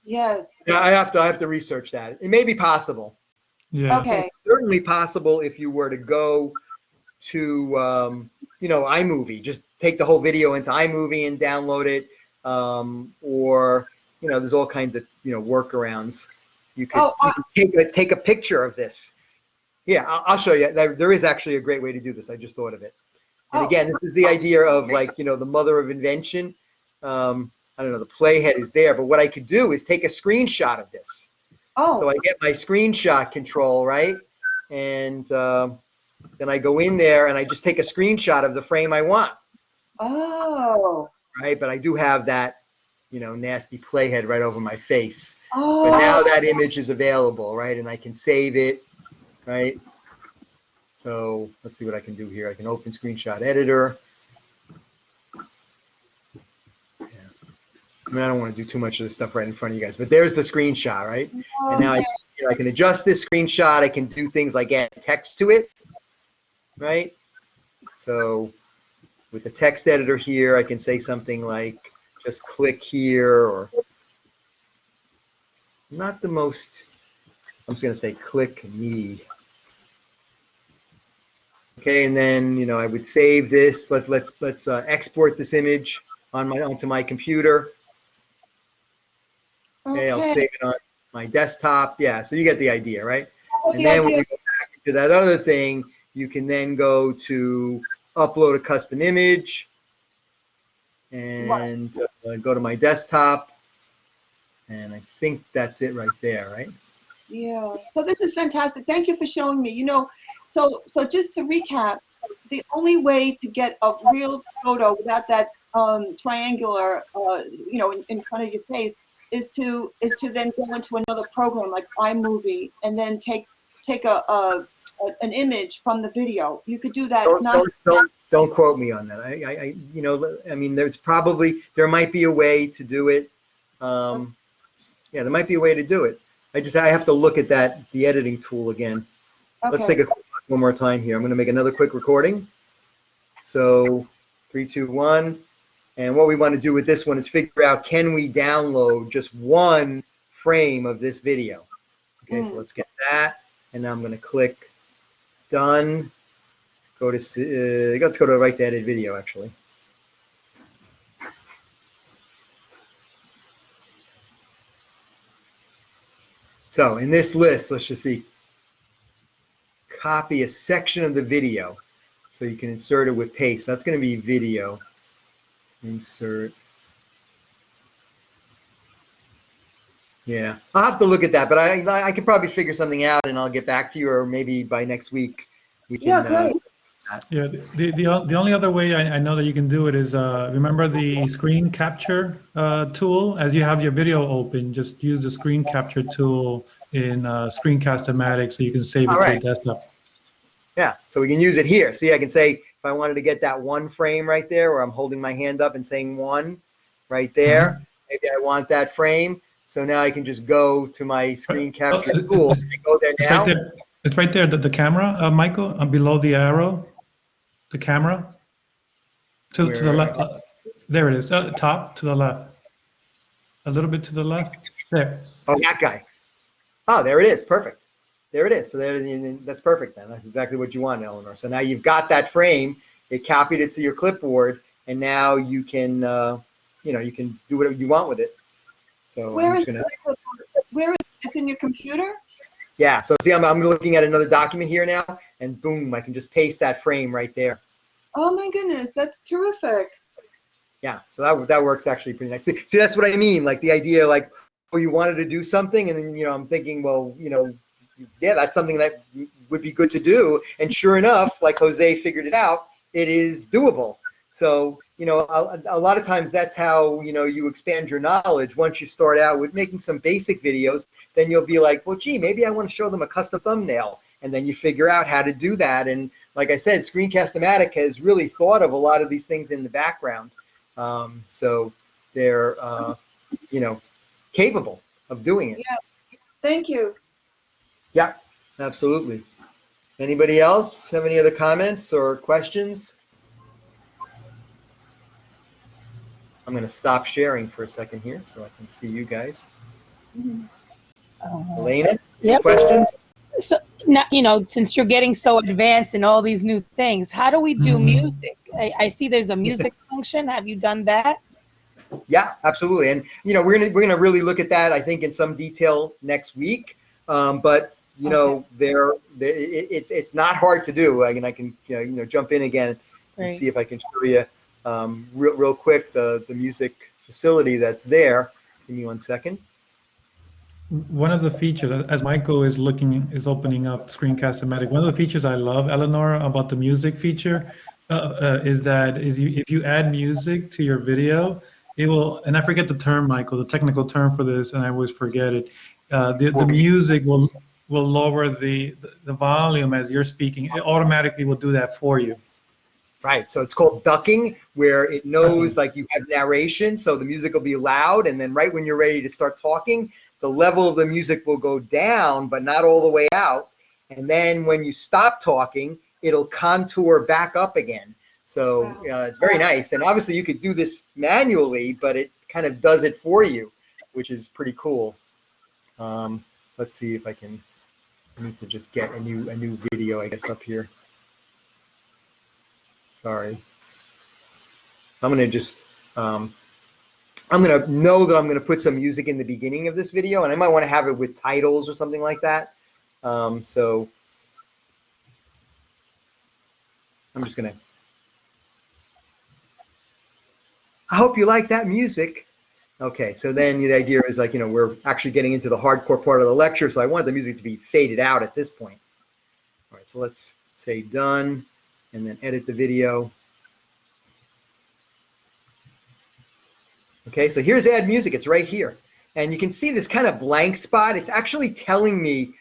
E: Yes.
B: Yeah, I have to research that. It may be possible.
A: Yeah.
E: Okay.
B: It's certainly possible if you were to go to, iMovie, just take the whole video into iMovie and download it, or, there's all kinds of, workarounds. You could, take a picture of this. Yeah, I'll show you. There is actually a great way to do this. I just thought of it. And again, this is the idea of the mother of invention. I don't know, the Playhead is there, but what I could do is take a screenshot of this. So I get my screenshot control, right? And then I go in there and I just take a screenshot of the frame I want. Right, but I do have that, nasty Playhead right over my face. But now that image is available, right? And I can save it, right? So let's see what I can do here. I can open Screenshot Editor. I don't want to do too much of this stuff right in front of you guys, but there's the screenshot, right? And now I can adjust this screenshot. I can do things like add text to it, right? So with the text editor here, I can say something like, just click here, or not the most, I'm just going to say click me. Okay, and then, I would save this. Let's export this image onto my computer. Okay, I'll save it on my desktop. Yeah, so you get the idea, right? And then when you go back to that other thing, you can then go to upload a custom image and go to my desktop. And I think that's it right there, right?
E: Yeah. So this is fantastic. Thank you for showing me. So just to recap, the only way to get a real photo without that triangular, in front of your face is to then go into another program like iMovie and then take an image from the video. You could do that.
B: Don't quote me on that. I mean, there might be a way to do it. Yeah, there might be a way to do it. I have to look at the editing tool again. Okay. Let's take a quick look one more time here. I'm going to make another quick recording. So 3, 2, 1. And what we want to do with this one is figure out, can we download just one frame of this video? Okay, so let's get that. And now I'm going to click done. Let's go to right to edit video, actually. So in this list, let's just see, copy a section of the video. So you can insert it with paste. That's going to be video. Insert. Yeah, I'll have to look at that, but I could probably figure something out, and I'll get back to you, or maybe by next week we can.
E: Yeah, great.
A: Yeah, the only other way I know that you can do it is, remember the screen capture tool? As you have your video open, just use the screen capture tool in Screencast-O-Matic so you can save it to your desktop.
B: Yeah, so we can use it here. See, I can say, if I wanted to get that one frame right there where I'm holding my hand up and saying one right there, maybe I want that frame. So now I can just go to my screen capture tool. Go there now.
A: It's right there, the camera, Michael, below the arrow. The camera to the left. There it is. Top to the left. A little bit to the left. There.
B: Oh, that guy. Oh, there it is. Perfect. There it is. So that's perfect then. That's exactly what you want, Eleanor. So now you've got that frame. It copied it to your clipboard, and now you can, you can do whatever you want with it. So
E: Where is this in your computer?
B: Yeah, so see, I'm looking at another document here now, and boom, I can just paste that frame right there.
E: Oh my goodness, that's terrific.
B: Yeah, so that works actually pretty nice. See, that's what I mean, like the idea, like, oh, you wanted to do something, and then, I'm thinking, well, yeah, that's something that would be good to do, and sure enough, like Jose figured it out, it is doable. So, a lot of times that's how, you expand your knowledge. Once you start out with making some basic videos, then you'll be like, well, gee, maybe I want to show them a custom thumbnail. And then you figure out how to do that. And like I said, Screencast-O-Matic has really thought of a lot of these things in the background. So they're, capable of doing it.
E: Yeah, thank you.
B: Yeah, absolutely. Anybody else have any other comments or questions? I'm going to stop sharing for a second here so I can see you guys. Elena,
H: Yep.
B: questions?
H: So now, since you're getting so advanced in all these new things, how do we do music? I see there's a music function. Have you done that?
B: Yeah, absolutely. And we're gonna really look at that, I think, in some detail next week. But it's not hard to do. I can jump in again and see if I can show you real quick the music facility that's there. Give me 1 second.
A: One of the features, as Michael is opening up Screencast-O-Matic, one of the features I love, Eleanor, about the music feature if you add music to your video, it will, and I forget the term, Michael, the technical term for this, and I always forget it. The music will lower the volume as you're speaking. It automatically will do that for you.
B: Right, so it's called ducking, where it knows like you have narration, so the music will be loud, and then right when you're ready to start talking, the level of the music will go down, but not all the way out. And then when you stop talking, it'll contour back up again. So it's very nice. And obviously you could do this manually, but it kind of does it for you, which is pretty cool. Let's see if I need to just get a new video, I guess, up here. Sorry. I'm going to just, I'm going to know that I'm going to put some music in the beginning of this video, and I might want to have it with titles or something like that. So I'm just going to, I hope you like that music. Okay, so then the idea is like, we're actually getting into the hardcore part of the lecture, so I want the music to be faded out at this point. All right, so let's say done, and then edit the video. Okay, so here's add music. It's right here. And you can see this kind of blank spot. It's actually telling me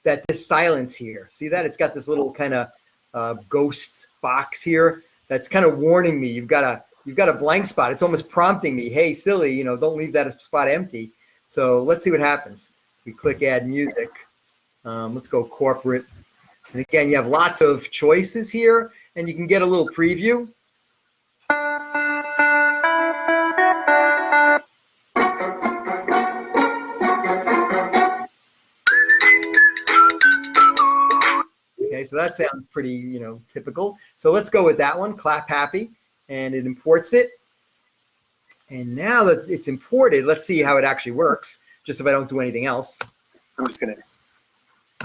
B: that this silence here. See that? It's got this little kind of ghost box here that's kind of warning me. You've got a blank spot. It's almost prompting me, hey, silly, don't leave that spot empty. So let's see what happens. We click add music. Let's go corporate. And again, you have lots of choices here, and you can get a little preview. Okay, so that sounds pretty, typical. So let's go with that one, clap happy, and it imports it. And now that it's imported, let's see how it actually works, just if I don't do anything else. I'm just going to,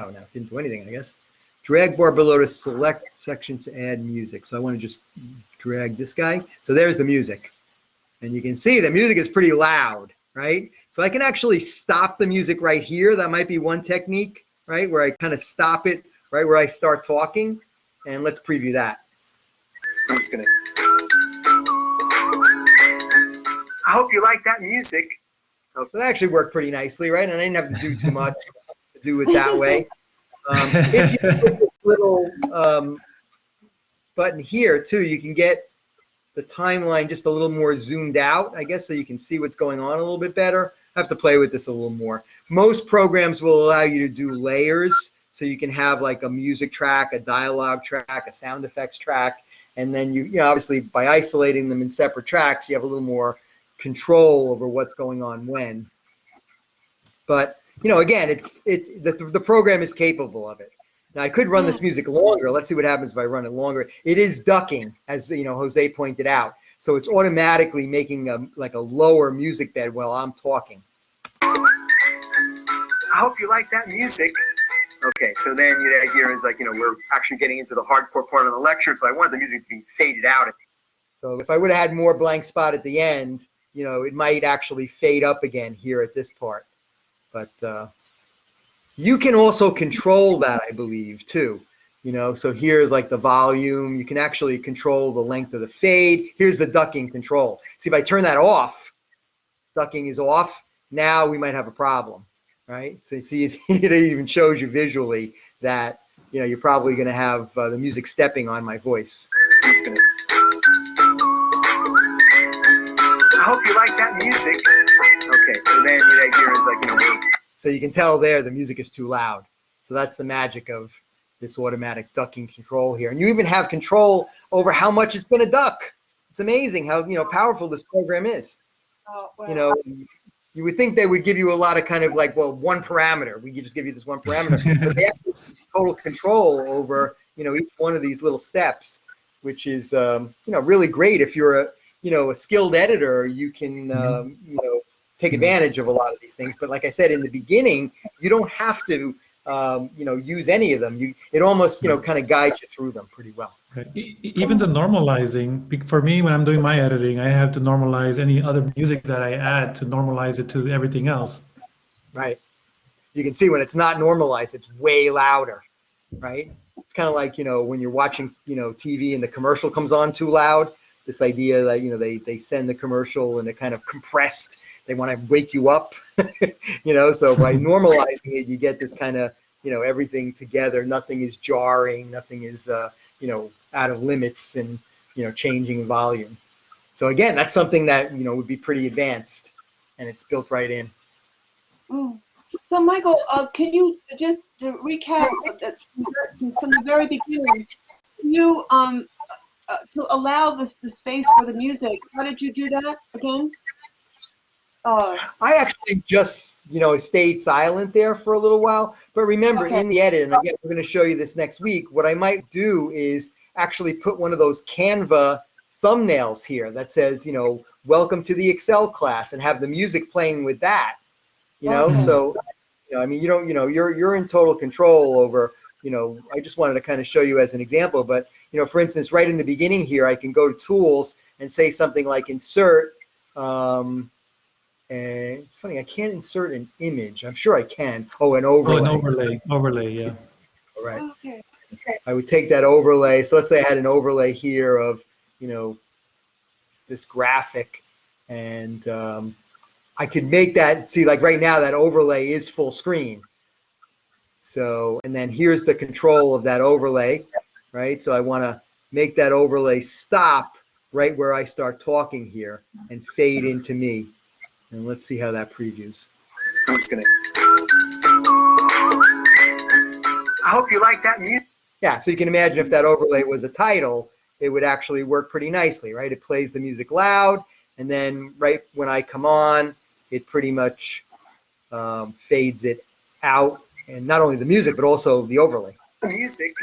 B: oh, no, it didn't do anything, I guess. drag bar below to select section to add music. So I want to just drag this guy. So there's the music. And you can see the music is pretty loud, right? So I can actually stop the music right here. That might be one technique, right? Where I kind of stop it right where I start talking. And let's preview that. I'm just gonna. I hope you like that music. Oh, so that actually worked pretty nicely, right? And I didn't have to do too much to do it that way. If you put this little button here too, you can get the timeline just a little more zoomed out, I guess, so you can see what's going on a little bit better. I have to play with this a little more. Most programs will allow you to do layers, so you can have like a music track, a dialogue track, a sound effects track, and then you know, obviously by isolating them in separate tracks, you have a little more control over what's going on when. But you know, again, the program is capable of it. Now I could run this music longer. Let's see what happens if I run it longer. It is ducking, as you know, Jose pointed out. So it's automatically making like a lower music bed while I'm talking. I hope you like that music. Okay, so then the idea is like, you know, we're actually getting into the hardcore part of the lecture, so I want the music to be faded out. So if I would have had more blank spot at the end, you know, it might actually fade up again here at this part. But you can also control that, I believe, too. You know, so here's like the volume. You can actually control the length of the fade. Here's the ducking control. See, if I turn that off, ducking is off. Now we might have a problem, right? So you see, it even shows you visually that, you know, you're probably going to have the music stepping on my voice. I'm just gonna... I hope you like that music. Okay, so then the idea is like, you know, so you can tell there the music is too loud. So that's the magic of this automatic ducking control here. And you even have control over how much it's going to duck. It's amazing how, you know, powerful this program is.
E: Oh, wow.
B: You know, you would think they would give you a lot of kind of like, well, one parameter. We could just give you this one parameter. But they have total control over, you know, each one of these little steps, which is, you know, really great. If you're a, you know, a skilled editor, you can, you know, take advantage of a lot of these things. But like I said in the beginning, you don't have to, you know, use any of them. It almost, you know, kind of guides you through them pretty well.
A: Right. Even the normalizing, for me, when I'm doing my editing, I have to normalize any other music that I add to normalize it to everything else.
B: Right. You can see when it's not normalized, it's way louder, right? It's kind of like, you know, when you're watching, you know, TV and the commercial comes on too loud, this idea that, you know, they send the commercial and they're kind of compressed. They want to wake you up, you know, so by normalizing it, you get this kind of, you know, everything together. Nothing is jarring. Nothing is, you know, out of limits and, you know, changing volume. So again, that's something that, you know, would be pretty advanced, and it's built right in.
E: So Michael, can you just to recap from the very beginning, you to allow the space for the music, how did you do that again?
B: I actually just, you know, stayed silent there for a little while. But remember, in the edit, and again, we're going to show you this next week, what I might do is actually put one of those Canva thumbnails here that says, you know, welcome to the Excel class, and have the music playing with that. You know, so, you know, I mean, you don't, you know, you're in total control over, you know, I just wanted to kind of show you as an example. But, you know, for instance, right in the beginning here, I can go to Tools and say something like insert. And it's funny, I can't insert an image. I'm sure I can. Oh, an overlay.
A: Oh, an overlay, yeah.
B: All right.
E: Okay.
B: I would take that overlay. So let's say I had an overlay here of, you know, this graphic, and I could make that, see, like right now that overlay is full screen. So, and then here's the control of that overlay, right? So I want to make that overlay stop right where I start talking here and fade into me. And let's see how that previews. I'm just gonna. I hope you like that music. Yeah, so you can imagine if that overlay was a title, it would actually work pretty nicely, right? It plays the music loud, and then right when I come on, it pretty much fades it out, and not only the music, but also the overlay. Music.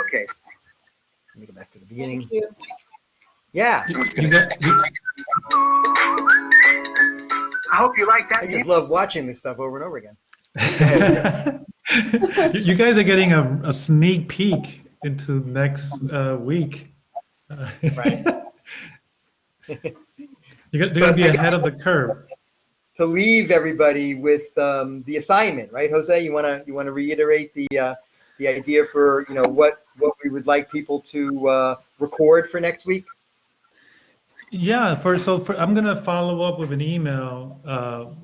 B: Okay. Let me go back to the beginning.
E: Thank you.
B: Yeah. I hope you like that. I just love watching this stuff over and over again.
A: You guys are getting a sneak peek into next week.
B: Right.
A: They're going to be ahead of the curve.
B: To leave everybody with the assignment, right, Jose? You wanna reiterate the idea for what we would like people to record for next week?
A: Yeah, I'm gonna follow up with an email,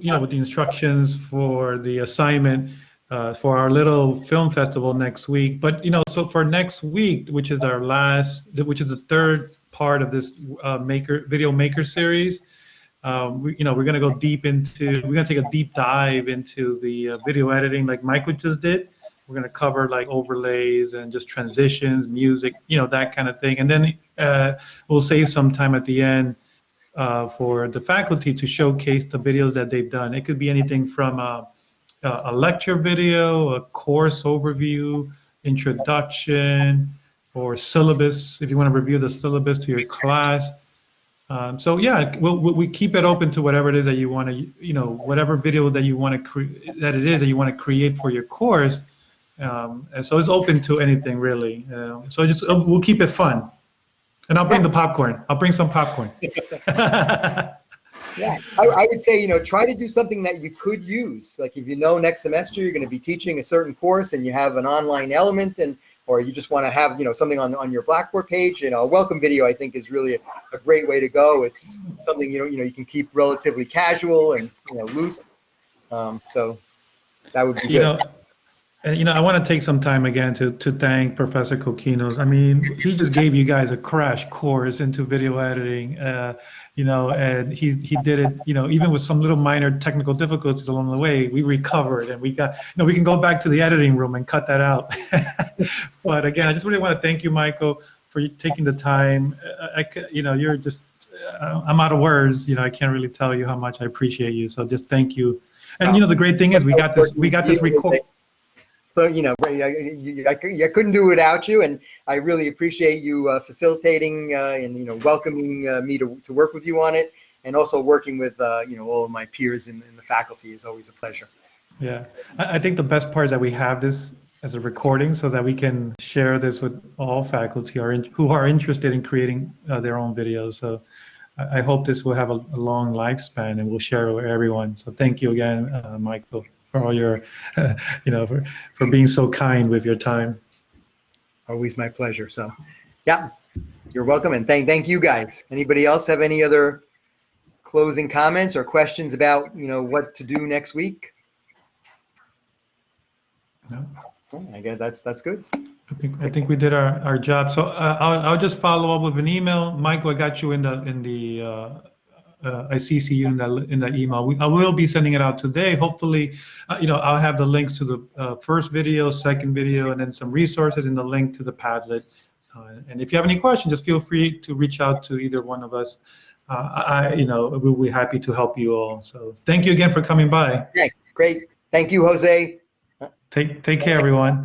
A: with the instructions for the assignment for our little film festival next week. But so for next week, which is the third part of this video maker series, we're gonna take a deep dive into the video editing, like Michael just did. We're gonna cover like overlays and just transitions, music, that kind of thing, and then we'll save some time at the end for the faculty to showcase the videos that they've done. It could be anything from a lecture video, a course overview, introduction, or syllabus, if you want to review the syllabus to your class. So yeah, we keep it open to whatever it is that you want to, whatever video that you want to create for your course. And so it's open to anything really. So we'll keep it fun. And I'll bring the popcorn. I'll bring some popcorn.
B: Yeah, I would say, try to do something that you could use. Like if next semester you're going to be teaching a certain course and you have an online element, or you just want to have, something on your Blackboard page, a welcome video I think is really a great way to go. It's something, you can keep relatively casual and, loose. So that would be good.
A: And I want to take some time again to thank Professor Coquinos. I mean, he just gave you guys a crash course into video editing, and he did it, even with some little minor technical difficulties along the way, we recovered and we got, we can go back to the editing room and cut that out. But again, I just really want to thank you, Michael, for taking the time. You're just, I'm out of words. I can't really tell you how much I appreciate you. So just thank you. And the great thing is we got this record.
B: So, I couldn't do it without you, and I really appreciate you facilitating and, welcoming me to work with you on it, and also working with, all of my peers in the faculty is always a pleasure.
A: Yeah, I think the best part is that we have this as a recording so that we can share this with all faculty who are interested in creating their own videos. So I hope this will have a long lifespan and we'll share it with everyone. So thank you again, Michael, for all your, for being so kind with your time.
B: Always my pleasure. So, yeah, you're welcome, and thank you guys. Anybody else have any other closing comments or questions about, what to do next week?
A: No.
B: I guess that's good.
A: I think we did our job. So I'll just follow up with an email. Michael, I got you in the I CC you in that email. I will be sending it out today. Hopefully, I'll have the links to the first video, second video, and then some resources and the link to the Padlet. And if you have any questions, just feel free to reach out to either one of us. We'll be happy to help you all. So thank you again for coming by.
B: Okay, great. Thank you, Jose.
A: Take care, everyone.